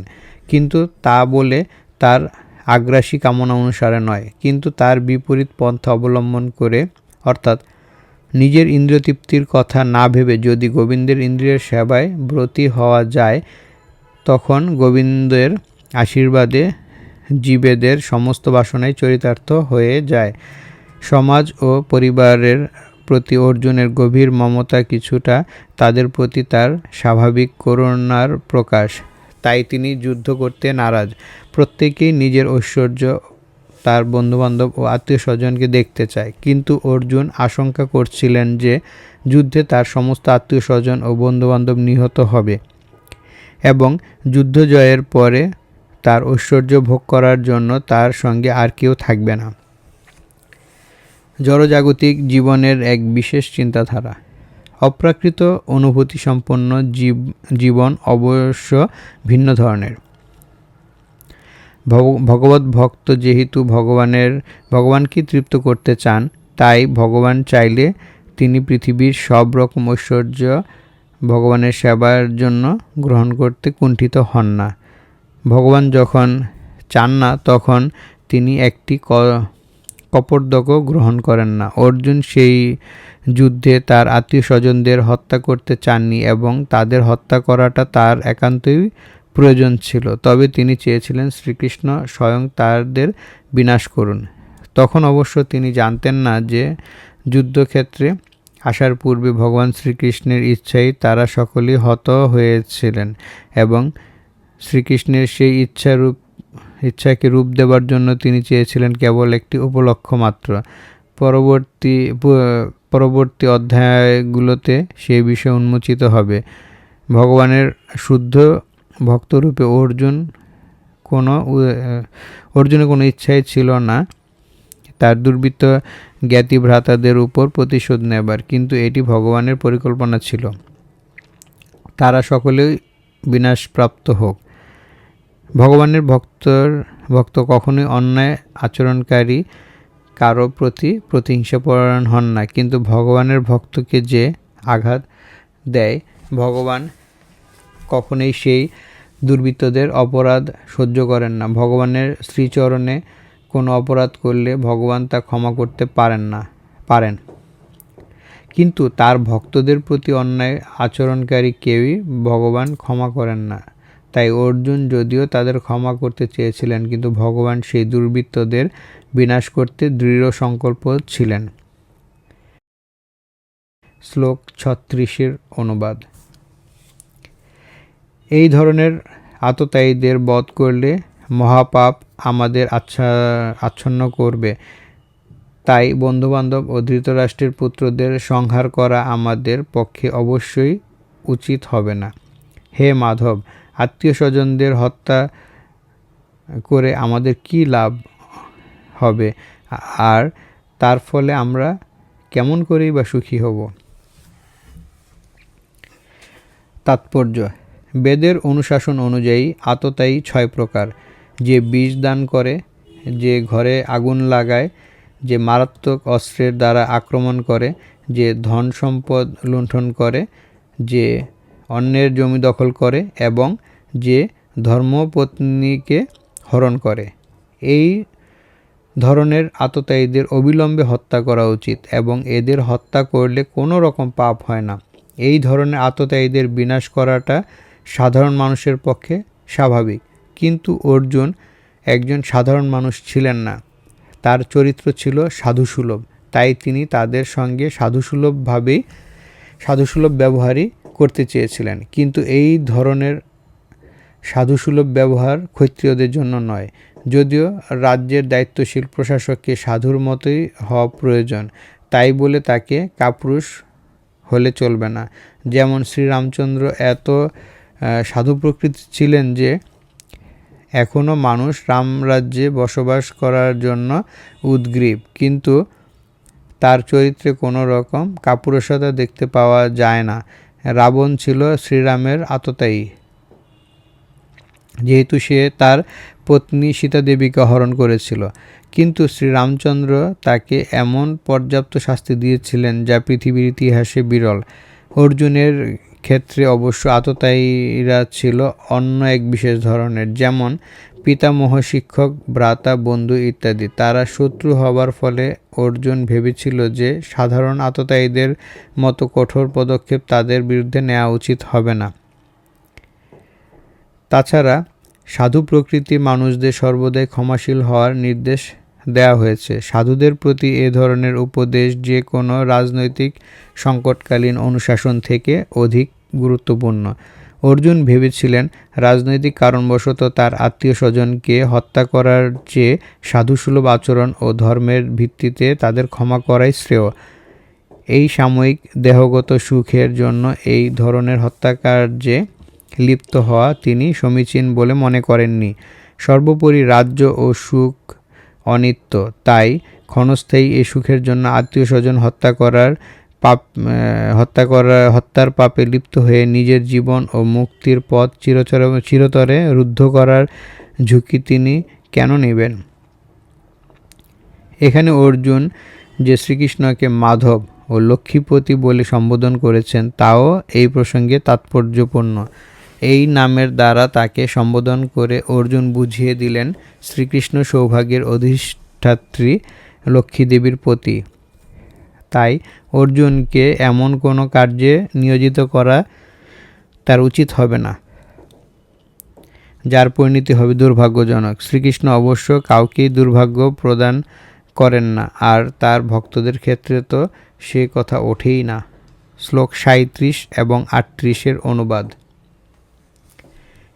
কিন্তু তা বলে তার আগ্রাসী কামনা অনুসারে নয়, কিন্তু তার বিপরীত পন্থা অবলম্বন করে, অর্থাৎ নিজের ইন্দ্রিয় তৃপ্তির কথা না ভেবে যদি গোবিন্দের ইন্দ্রিয়ের সেবায় ব্রতী হওয়া যায়, তখন গোবিন্দের আশীর্বাদে জীবেদের সমস্ত বাসনাই চরিতার্থ হয়ে যায়। সমাজ ও পরিবারের প্রতি অর্জুনের গভীর মমতা কিছুটা তাদের প্রতি তার স্বাভাবিক করুণার প্রকাশ। তাই তিনি যুদ্ধ করতে নারাজ। প্রত্যেকেই নিজের ঐশ্বর্য, তার বন্ধুবান্ধব ও আত্মীয়স্বজনকে দেখতে চায়, কিন্তু অর্জুন আশঙ্কা করছিলেন যে যুদ্ধে তার সমস্ত আত্মীয়স্বজন ও বন্ধুবান্ধব নিহত হবে এবং যুদ্ধ জয়ের পরে তার ঐশ্বর্য ভোগ করার জন্য তার সঙ্গে আর কেউ থাকবে না। জড়জাগতিক জীবনের এক বিশেষ চিন্তাধারা। অপ্রাকৃত অনুভূতি সম্পন্ন জীবন অবশ্য ভিন্ন ধরনের। ভগবত ভক্ত যেহেতু ভগবানকে তৃপ্ত করতে চান, তাই ভগবান চাইলে তিনি পৃথিবীর সব রকম ঐশ্বর্য ভগবানের সেবার জন্য গ্রহণ করতে কুণ্ঠিত হন না। ভগবান যখন চান না, তখন তিনি একটি কপর্দকও গ্রহণ করেন না। অর্জুন সেই যুদ্ধে তার আত্মীয়স্বজনদের হত্যা করতে চাননি এবং তাদের হত্যা করাটা তার একান্তই প্রয়োজন ছিল, তবে তিনি চেয়েছিলেন শ্রীকৃষ্ণ স্বয়ং তাদের বিনাশ করুন। তখন অবশ্য তিনি জানতেন না যে যুদ্ধক্ষেত্রে আসার পূর্বে ভগবান শ্রীকৃষ্ণের ইচ্ছায় তারা সকলেই হত হয়েছিলেন এবং শ্রীকৃষ্ণের সেই ইচ্ছাকে রূপ দেবার জন্য তিনি চেয়েছিলেন কেবল একটি উপলক্ষ মাত্র। পরবর্তী অধ্যায়গুলোতে সেই বিষয় উন্মোচিত হবে। ভগবানের শুদ্ধ ভক্তরূপে অর্জুনের কোনো ইচ্ছাই ছিল না তার দুর্বৃত্ত জ্ঞাতি ভ্রাতাদের উপর প্রতিশোধ নেবার, কিন্তু এটি ভগবানের পরিকল্পনা ছিল তারা সকলেই বিনাশপ্রাপ্ত হোক। ভগবানের ভক্ত কখনোই অন্যায় আচরণকারী কারো প্রতি প্রতিহিংসাপরায়ণ হন না, কিন্তু ভগবানের ভক্তকে যে আঘাত দেয়, ভগবান কখনোই সেই দুর্বৃত্তদের অপরাধ সহ্য করেন না। ভগবানের শ্রীচরণে কোনো অপরাধ করলে ভগবান তা ক্ষমা করতে পারেন, কিন্তু তার ভক্তদের প্রতি অন্যায় আচরণকারী কেউই ভগবান ক্ষমা করেন না। তাই অর্জুন যদিও তাদের ক্ষমা করতে চেয়েছিলেন, কিন্তু ভগবান সেই দুর্বৃত্তদের বিনাশ করতে দৃঢ় সংকল্প ছিলেন। শ্লোক 36-এর অনুবাদ। এই ধরনের আততায়ীদের বধ করলে মহাপাপ আমাদের আচ্ছন্ন করবে। তাই বন্ধুবান্ধব ও ধৃতরাষ্ট্রের পুত্রদের সংহার করা আমাদের পক্ষে অবশ্যই উচিত হবে না। হে মাধব, আত্মীয় স্বজনদের হত্যা করে আমাদের কী লাভ হবে, আর তার ফলে আমরা কেমন করেই বা সুখী হব? তাৎপর্য: বেদের অনুশাসন অনুযায়ী আততায়ী 6 প্রকার। যে বিষ দান করে, যে ঘরে আগুন লাগায়, যে মারাত্মক অস্ত্রের দ্বারা আক্রমণ করে, যে ধন সম্পদ লুণ্ঠন করে, যে অন্যের জমি দখল করে এবং যে ধর্মপত্নীকে হরণ করে। এই ধরনের আততায়ীদের অবিলম্বে হত্যা করা উচিত এবং এদের হত্যা করলে কোনো রকম পাপ হয় না। এই ধরনের আততায়ীদের বিনাশ করাটা সাধারণ মানুষের পক্ষে স্বাভাবিক, কিন্তু অর্জুন একজন সাধারণ মানুষ ছিলেন না। তার চরিত্র ছিল সাধুসুলভ, তাই তিনি তাদের সঙ্গে সাধুসুলভ ব্যবহারই করতে চেয়েছিলেন। কিন্তু এই ধরনের সাধুসুলভ ব্যবহার ক্ষত্রিয়দের জন্য নয়। যদিও রাজ্যের দায়িত্বশীল প্রশাসককে সাধুর মতোই হওয়া প্রয়োজন, তাই বলে তাকে কাপুরুষ হলে চলবে না। যেমন শ্রীরামচন্দ্র এত সাধু প্রকৃতির ছিলেন যে এখনও মানুষ রামরাজ্যে বসবাস করার জন্য উদগ্রীব, কিন্তু তার চরিত্রে কোনো রকম কাপুরুষতা দেখতে পাওয়া যায় না। রাবণ ছিল শ্রীরামের আততায়ী, যেহেতু সে তার পত্নী সীতা দেবীকে হরণ করেছিল, কিন্তু শ্রীরামচন্দ্র তাকে এমন পর্যাপ্ত শাস্তি দিয়েছিলেন যা পৃথিবীর ইতিহাসে বিরল। অর্জুনের ক্ষেত্রে অবশ্য আততায়ীরা ছিল অন্য এক বিশেষ ধরনের, যেমন পিতামহ, শিক্ষক, ভ্রাতা, বন্ধু ইত্যাদি। তারা শত্রু হবার ফলে অর্জুন ভেবেছিল যে সাধারণ আততায়ীদের মতো কঠোর পদক্ষেপ তাদের বিরুদ্ধে নেওয়া উচিত হবে না। তাছাড়া সাধু প্রকৃতির মানুষদের সর্বদাই ক্ষমাশীল হওয়ার নির্দেশ দেওয়া হয়েছে। সাধুদের প্রতি এ ধরনের উপদেশ যে কোনো রাজনৈতিক সংকটকালীন অনুশাসন থেকে অধিক গুরুত্বপূর্ণ। অর্জুন ভেবেছিলেন রাজনৈতিক কারণবশত তার আত্মীয় স্বজনকে হত্যা করার চেয়ে সাধুসুলভ আচরণ ও ধর্মের ভিত্তিতে তাদের ক্ষমা করাই শ্রেয়। এই সাময়িক দেহগত সুখের জন্য এই ধরনের হত্যাকার্যে লিপ্ত হওয়া তিনি সমীচীন বলে মনে করেননি। সর্বোপরি রাজ্য ও সুখ অনিত্য, তাই ক্ষণস্থায়ী এই সুখের জন্য আত্মীয় স্বজন হত্যার পাপে লিপ্ত হয়ে নিজের জীবন ও মুক্তির পথ চিরতরে রুদ্ধ করার ঝুঁকি তিনি কেন নেবেন? এখানে অর্জুন যে শ্রীকৃষ্ণকে মাধব ও লক্ষ্মীপতি বলে সম্বোধন করেছেন তাও এই প্রসঙ্গে তাৎপর্যপূর্ণ। এই নামের দ্বারা তাকে সম্বোধন করে অর্জুন বুঝিয়ে দিলেন শ্রীকৃষ্ণ সৌভাগ্যের অধিষ্ঠাত্রী লক্ষ্মী দেবীর পতি। তাই অর্জুনকে এমন কোনো কার্যে নিয়োজিত করা তার উচিত হবে না যার পরিণতি হবে দুর্ভাগ্যজনক। শ্রীকৃষ্ণ অবশ্য কাউকেই দুর্ভাগ্য প্রদান করেন না, আর তার ভক্তদের ক্ষেত্রে তো সে কথা ওঠেই না। শ্লোক 37 এবং 38-এর অনুবাদ।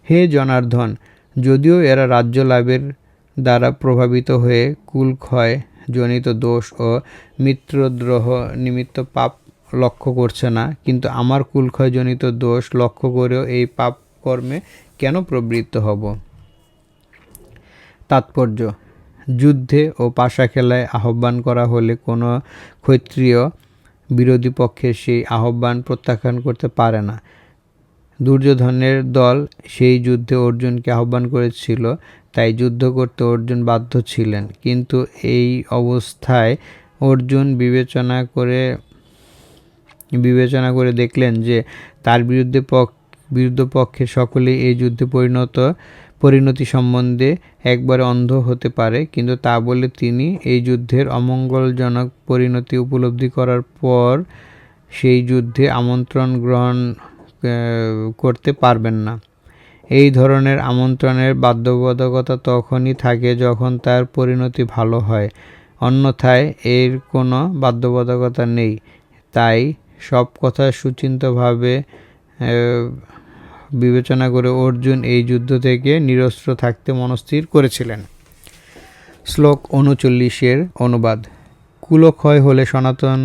হে জনার্দন, যদিও এরা রাজ্য লাভের দ্বারা প্রভাবিত হয়ে কুলক্ষয় জনিত দোষ ও মিত্রদ্রোহ নিমিত্ত পাপ লক্ষ্য করছে না, কিন্তু আমার কুলক্ষয় জনিত দোষ লক্ষ্য করেও এই পাপ কর্মে কেন প্রবৃত্ত হব? তাৎপর্য: যুদ্ধে ও পাশা খেলায় আহ্বান করা হলে কোনো ক্ষত্রিয় বিরোধী পক্ষের সেই আহ্বান প্রত্যাখ্যান করতে পারে না। দুর্যোধনের দল সেই যুদ্ধে অর্জুনকে আহ্বান করেছিল, তাই যুদ্ধ করতে অর্জুন বাধ্য ছিলেন। কিন্তু এই অবস্থায় অর্জুন বিবেচনা করে দেখলেন যে তার বিরুদ্ধ পক্ষের সকলেই এই যুদ্ধে পরিণতি সম্বন্ধে একবারে অন্ধ হতে পারে, কিন্তু তা বলে তিনি এই যুদ্ধের অমঙ্গলজনক পরিণতি উপলব্ধি করার পর সেই যুদ্ধে আমন্ত্রণ গ্রহণ করতে পারবেন না। এই ধরনের আমন্ত্রণের বাধ্যবাধকতা তখনই থাকে যখন তার পরিণতি ভালো হয়, অন্যথায় এর কোনো বাধ্যবাধকতা নেই। তাই সব কথা সুচিন্তিতভাবে বিবেচনা করে অর্জুন এই যুদ্ধ থেকে নিরস্ত্র থাকতে মনস্থির করেছিলেন। শ্লোক ৩৯-এর অনুবাদ। কুলক্ষয় হলে সনাতন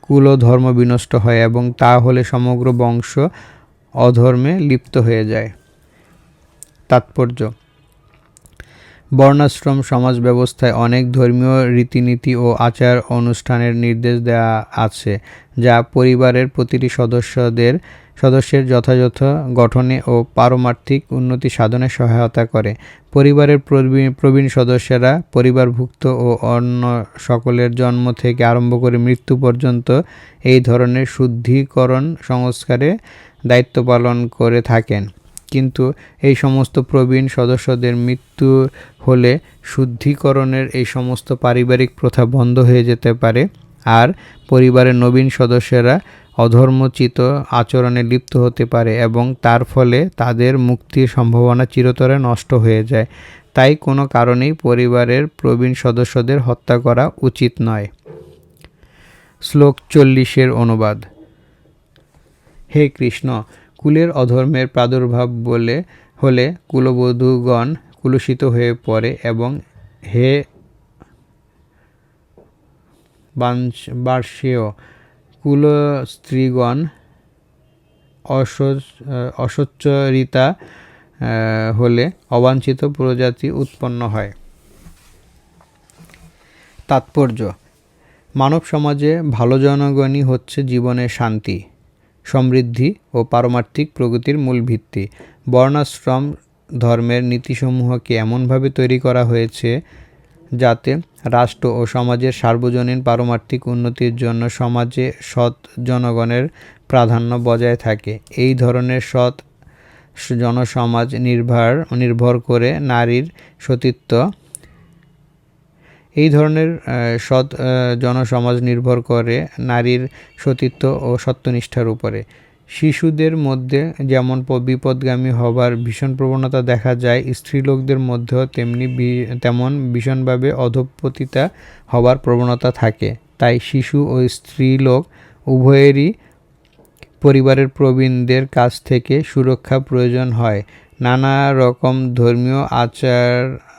কুল ও ধর্ম বিনষ্ট হয় এবং তা হলে সমগ্র বংশ অধর্মে লিপ্ত হয়ে যায়। তাৎপর্য: বর্ণাশ্রম সমাজ ব্যবস্থায় অনেক ধর্মীয় রীতিনীতি ও আচার অনুষ্ঠানের নির্দেশ দেওয়া আছে, যা পরিবারের প্রতিটি সদস্যের যথাযথ গঠনে ও পারমার্থিক উন্নতি সাধনে সহায়তা করে। পরিবারের প্রবীণ সদস্যরা পরিবারভুক্ত ও অন্য সকলের জন্ম থেকে আরম্ভ করে মৃত্যু পর্যন্ত এই ধরনের শুদ্ধিকরণ সংস্কারে দায়িত্ব পালন করে থাকেন। কিন্তু এই সমস্ত প্রবীণ সদস্যদের মৃত্যু হলে শুদ্ধিকরণের এই সমস্ত পারিবারিক প্রথা বন্ধ হয়ে যেতে পারে, আর পরিবারের নবীন সদস্যরা অধর্মোচিত আচরণে লিপ্ত হতে পারে এবং তার ফলে তাদের মুক্তির সম্ভাবনা চিরতরে নষ্ট হয়ে যায়। তাই কোনো কারণেই পরিবারের প্রবীণ সদস্যদের হত্যা করা উচিত নয়। শ্লোক ৪০-এর অনুবাদ। হে কৃষ্ণ, কুলের অধর্মের প্রাদুর্ভাব হলে কুলবধূগণ কুলুষিত হয়ে পড়ে এবং হে বার্ষ্যেয়, কুলস্ত্রীগণ অসচ্চরিতা হলে অবাঞ্ছিত প্রজাতি উৎপন্ন হয়। তাৎপর্য: মানব সমাজে ভালো জনগণই হচ্ছে জীবনের শান্তি, সমৃদ্ধি ও পারমার্থিক প্রগতির মূল ভিত্তি। বর্ণাশ্রম ধর্মের নীতিসমূহকে এমনভাবে তৈরি করা হয়েছে যাতে রাষ্ট্র ও সমাজের সার্বজনীন পারমার্থিক উন্নতির জন্য সমাজে সৎ জনগণের প্রাধান্য বজায় থাকে। এই ধরনের সৎ জনসমাজ নির্ভর করে নারীর সতীত্ব ও সত্যনিষ্ঠার উপরে। শিশুদের মধ্যে যেমন বিপদগামী হবার ভীষণ প্রবণতা দেখা যায়, স্ত্রীলোকদের মধ্যেও তেমন ভীষণভাবে অধঃপতিতা হবার প্রবণতা থাকে। তাই শিশু ও স্ত্রীলোক উভয়েরই পরিবারের প্রবীণদের কাছ থেকে সুরক্ষা প্রয়োজন হয়। নানা রকম ধর্মীয় আচার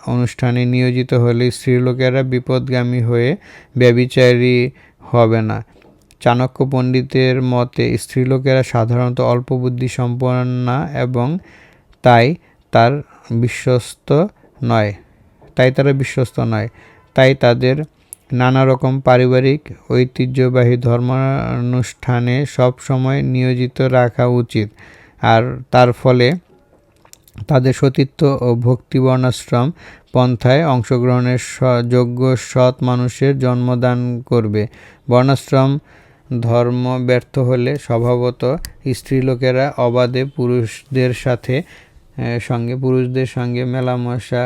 অনুষ্ঠানে নিয়োজিত হলে স্ত্রীলোকেরা বিপদগামী হয়ে ব্যভিচারী হবে না। চাণক্য পণ্ডিতের মতে স্ত্রীলোকেরা সাধারণত অল্প বুদ্ধি সম্পন্না এবং তাই তারা বিশ্বস্ত নয়। তাই তাদের নানা রকম পারিবারিক ঐতিহ্যবাহী ধর্মানুষ্ঠানে সব সময় নিয়োজিত রাখা উচিত, আর তার ফলে তাদের সতীত্ব ও ভক্তি বর্ণাশ্রম পন্থায় অংশগ্রহণের যোগ্য সৎ মানুষের জন্মদান করবে। বর্ণাশ্রম ধর্ম ব্যর্থ হলে স্বভাবত স্ত্রীলোকেরা অবাধে পুরুষদের সঙ্গে মেলামেশা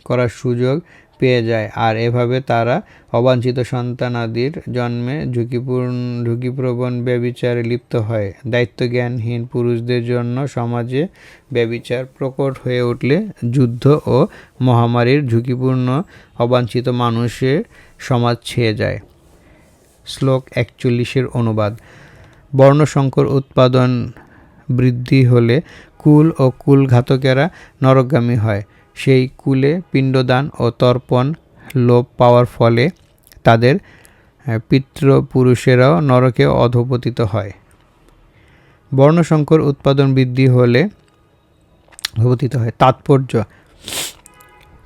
করার সুযোগ পেয়ে যায়, আর এভাবে তারা অবাঞ্ছিত সন্তানাদির জন্মে ঝুঁকিপ্রবণ ব্যভিচারে লিপ্ত হয়। দায়িত্বজ্ঞানহীন পুরুষদের জন্য সমাজে ব্যভিচার প্রকট হয়ে উঠলে যুদ্ধ ও মহামারীর ঝুঁকিপূর্ণ অবাঞ্ছিত মানুষের সমাজ ছেয়ে যায়। শ্লোক ৪১-এর অনুবাদ। বর্ণসংকর উৎপাদন বৃদ্ধি হলে কুল ও কুলঘাতকেরা নরকগামী হয়। সেই কুলে পিণ্ডদান ও তর্পণ লোপ পাওয়ার ফলে তাদের পিতৃপুরুষেরাও নরকে অধঃপতিত হয়। বর্ণসংকর উৎপাদন বৃদ্ধি হলে অধঃপতিত হয়। তাৎপর্য: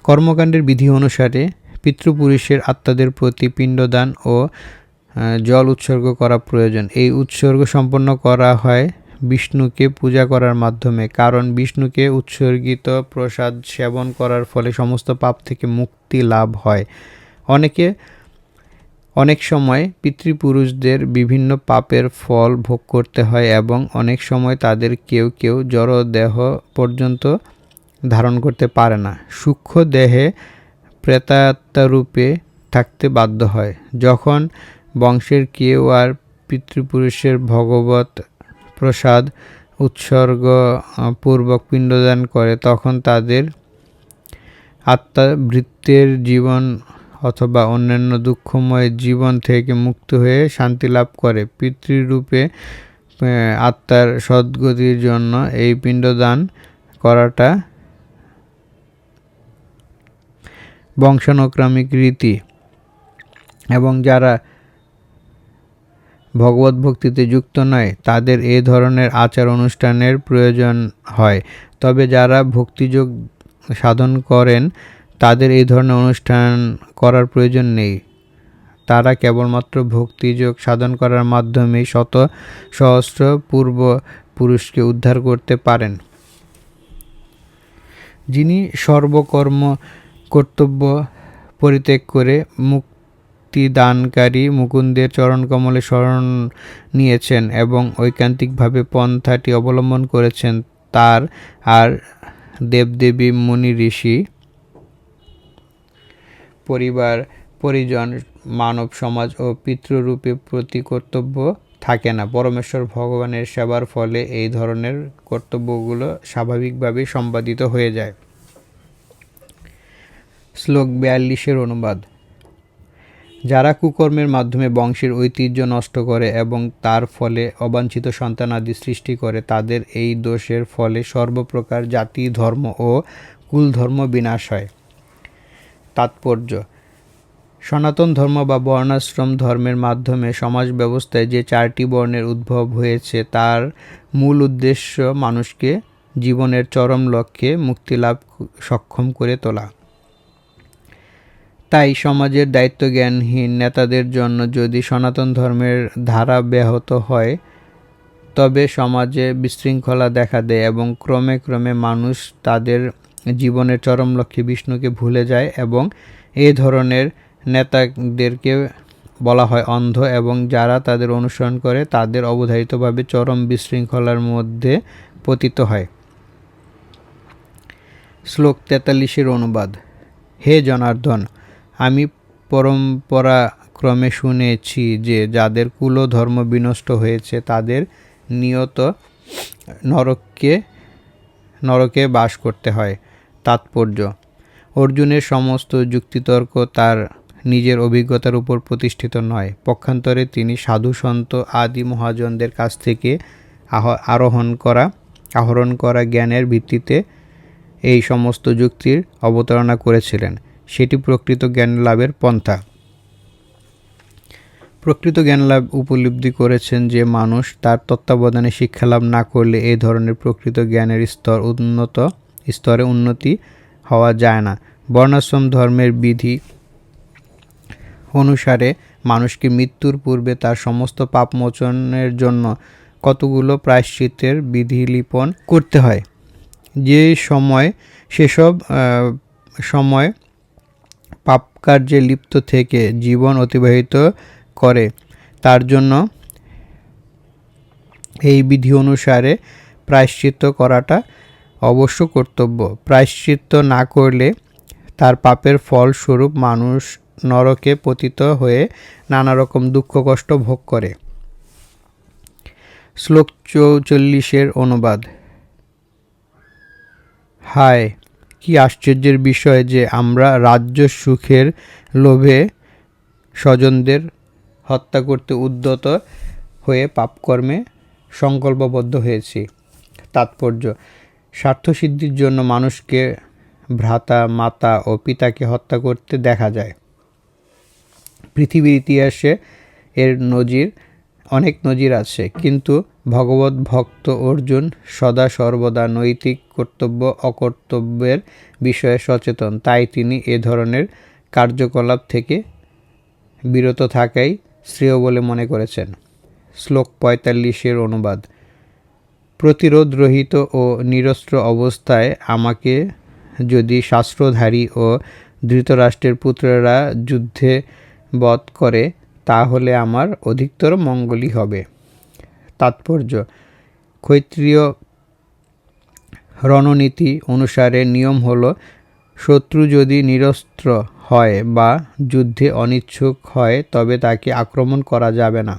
কর্মকাণ্ডের বিধি অনুসারে পিতৃপুরুষের আত্মাদের প্রতি পিণ্ডদান ও জল উৎসর্গ করা প্রয়োজন। এই উৎসর্গ সম্পন্ন করা হয় বিষ্ণুকে পূজা করার মাধ্যমে, কারণ বিষ্ণুকে উৎসর্গিত প্রসাদ সেবন করার ফলে সমস্ত পাপ থেকে মুক্তি লাভ হয়। অনেক সময় পিতৃপুরুষদের বিভিন্ন পাপের ফল ভোগ করতে হয় এবং অনেক সময় তাদের কেউ জড়দেহ পর্যন্ত ধারণ করতে পারে না, সূক্ষ্ম দেহে প্রেতাত্মারূপে থাকতে বাধ্য হয়। যখন বংশের কেউ আর পিতৃপুরুষের ভগবত প্রসাদ উৎসর্গ পূর্বক পিণ্ডদান করে তখন তাদের আত্মা ভৃত্যের জীবন অথবা অন্যান্য দুঃখময় জীবন থেকে মুক্ত হয়ে শান্তি লাভ করে। পিতৃরূপে আত্মার সদ্গতির জন্য এই পিণ্ডদান করাটা বংশানুক্রমিক রীতি এবং যারা ভগবত ভক্তিতে যুক্ত নয় তাদের এই ধরনের আচার অনুষ্ঠানের প্রয়োজন হয়। তবে যারা ভক্তিযোগ সাধন করেন তাদের এই ধরনের অনুষ্ঠান করার প্রয়োজন নেই। তারা কেবলমাত্র ভক্তিযোগ সাধন করার মাধ্যমেই শত সহস্র পূর্বপুরুষকে উদ্ধার করতে পারেন। যিনি সর্বকর্ম কর্তব্য পরিত্যাগ করে মুক্তিদানকারী মুকুন্দের চরণকমলে শরণ নিয়েছেন এবং ঐকান্তিকভাবে পন্থাটি অবলম্বন করেছেন, তার আর দেবদেবী মুনি ঋষি পরিবার পরিজন মানব সমাজ ও পিতৃরূপে প্রতি কর্তব্য থাকে না। পরমেশ্বর ভগবানের সেবার ফলে এই ধরনের কর্তব্যগুলো স্বাভাবিকভাবেই সম্পাদিত হয়ে যায়। শ্লোক 42 অনুবাদ। যারা কুকর্মের মাধ্যমে বংশের ঐতিহ্য নষ্ট করে এবং তার ফলে অবাঞ্ছিত সন্তানাদি সৃষ্টি করে তাদের এই দোষের ফলে সর্বপ্রকার জাতি ধর্ম ও কুলধর্ম বিনাশ হয়। তাৎপর্য: সনাতন ধর্ম বা বর্ণাশ্রম ধর্মের মাধ্যমে সমাজ ব্যবস্থায় যে 4টি বর্ণের উদ্ভব হয়েছে তার মূল উদ্দেশ্য মানুষকে জীবনের চরম লক্ষ্যে মুক্তিলাভ সক্ষম করে তোলা। তাই সমাজের দায়িত্বজ্ঞানহীন নেতাদের জন্য যদি সনাতন ধর্মের ধারা ব্যাহত হয় তবে সমাজে বিশৃঙ্খলা দেখা দেয় এবং ক্রমে ক্রমে মানুষ তাদের জীবনের চরম লক্ষ্যে বিষ্ণুকে ভুলে যায় এবং এই ধরনের নেতাদেরকে বলা হয় অন্ধ এবং যারা তাদের অনুসরণ করে তাদের অবধারিতভাবে চরম বিশৃঙ্খলার মধ্যে পতিত হয়। শ্লোক 43 অনুবাদ। হে জনার্দন, আমি পরম্পরাক্রমে শুনেছি যে যাদের কুল ও ধর্ম বিনষ্ট হয়েছে তাদের নিয়ত নরকে বাস করতে হয়। তাৎপর্য: অর্জুনের সমস্ত যুক্তিতর্ক তার নিজের অভিজ্ঞতার উপর প্রতিষ্ঠিত নয়। পক্ষান্তরে তিনি সাধু সন্ত আদি মহাজনদের কাছ থেকে আহরণ করা জ্ঞানের ভিত্তিতে এই সমস্ত যুক্তির অবতারণা করেছিলেন। সেটি প্রকৃত জ্ঞান লাভের পন্থা। প্রকৃত জ্ঞানলাভ উপলব্ধি করেছেন যে মানুষ তার তত্ত্বাবধানে শিক্ষালাভ না করলে এই ধরনের প্রকৃত জ্ঞানের স্তরে উন্নতি হওয়া যায় না। বর্ণাশ্রম ধর্মের বিধি অনুসারে মানুষকে মৃত্যুর পূর্বে তার সমস্ত পাপ মোচনের জন্য কতগুলো প্রায়শ্চিত্তের বিধি লিপন করতে হয়। সেসব সময় পাপকার্যে লিপ্ত থেকে জীবন অতিবাহিত করে তার জন্য এই বিধি অনুসারে প্রায়শ্চিত্ত করাটা অবশ্য কর্তব্য। প্রায়শ্চিত্ত না করলে তার পাপের ফল স্বরূপ মানুষ নরকে পতিত হয়ে নানা রকম দুঃখ কষ্ট ভোগ করে। শ্লোক 44 অনুবাদ। হায়, কি আশ্চর্যের বিষয় যে আমরা রাজ্য সুখের লোভে স্বজনদের হত্যা করতে উদ্যত হয়ে পাপকর্মে সংকল্পবদ্ধ হয়েছি। তাৎপর্য: স্বার্থসিদ্ধির জন্য মানুষকে ভ্রাতা মাতা ও পিতাকে হত্যা করতে দেখা যায়। পৃথিবীর ইতিহাসে এর অনেক নজির আছে, কিন্তু ভগবত ভক্ত অর্জুন সদা সর্বদা নৈতিক কর্তব্য অকর্তব্যের বিষয়ে সচেতন, তাই তিনি এ ধরনের কার্যকলাপ থেকে বিরত থাকাই শ্রেয় বলে মনে করেছেন। শ্লোক 45 অনুবাদ। প্রতিরোধ রহিত ও নিরস্ত্র অবস্থায় আমাকে যদি শাস্ত্রধারী ও ধৃতরাষ্ট্রের পুত্ররা যুদ্ধে বধ করে তাহলে আমার অধিকতর মঙ্গলই হবে। তাৎপর্য: ক্ষত্রিয় রণনীতি অনুসারে নিয়ম হলো শত্রু যদি নিরস্ত্র হয় বা যুদ্ধে অনিচ্ছুক হয় তবে তাকে আক্রমণ করা যাবে না,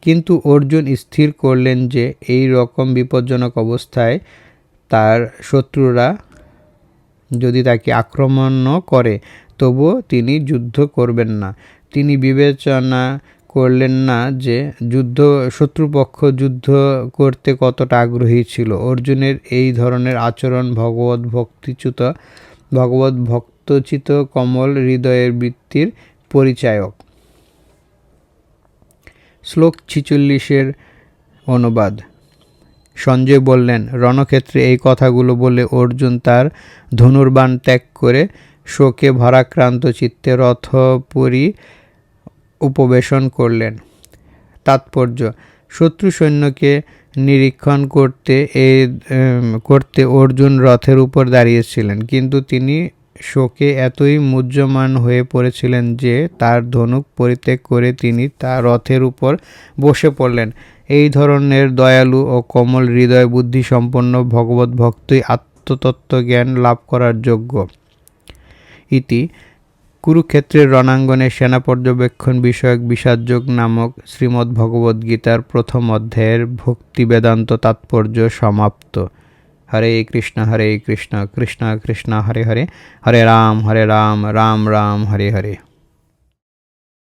কিন্তু অর্জুন স্থির করলেন যে এই রকম বিপজ্জনক অবস্থায় তার শত্রুরা যদি তাকে আক্রমণও করে তবুও তিনি যুদ্ধ করবেন না। তিনি বিবেচনা করলেন না যে শত্রুপক্ষ যুদ্ধ করতে কতটা আগ্রহী ছিল। অর্জুনের এই ধরনের আচরণ ভগবত ভক্তচিত কমল হৃদয়ের বৃত্তির পরিচায়ক। শ্লোক 46 অনুবাদ। সঞ্জয় বললেন, রণক্ষেত্রে এই কথাগুলো বলে অর্জুন তার ধনুর্বাণ ত্যাগ করে শোকে ভারাক্রান্ত চিত্তে রথপুরী উপবেশন করলেন। তাৎপর্য: শত্রু সৈন্যকে নিরীক্ষণ করতে অর্জুন রথের উপর দাঁড়িয়েছিলেন, কিন্তু তিনি শোকে এতই মুহ্যমান হয়ে পড়েছিলেন যে তার ধনুক পরিত্যাগ করে তিনি তার রথের উপর বসে পড়লেন। এই ধরনের দয়ালু ও কোমল হৃদয় বুদ্ধি সম্পন্ন ভগবত ভক্তই আত্মতত্ত্বজ্ঞান লাভ করার যোগ্য। ইতি কুরুক্ষেত্রের রণাঙ্গনে সেনা পর্যবেক্ষণ বিষয়ক বিষাদযোগ নামক শ্রীমদ্ভগবদ্গীতার প্রথম অধ্যায়ের ভক্তি বেদান্ত তাৎপর্য সমাপ্ত। হরে কৃষ্ণ কৃষ্ণ কৃষ্ণ হরে হরে, হরে রাম রাম রাম হরে হরে।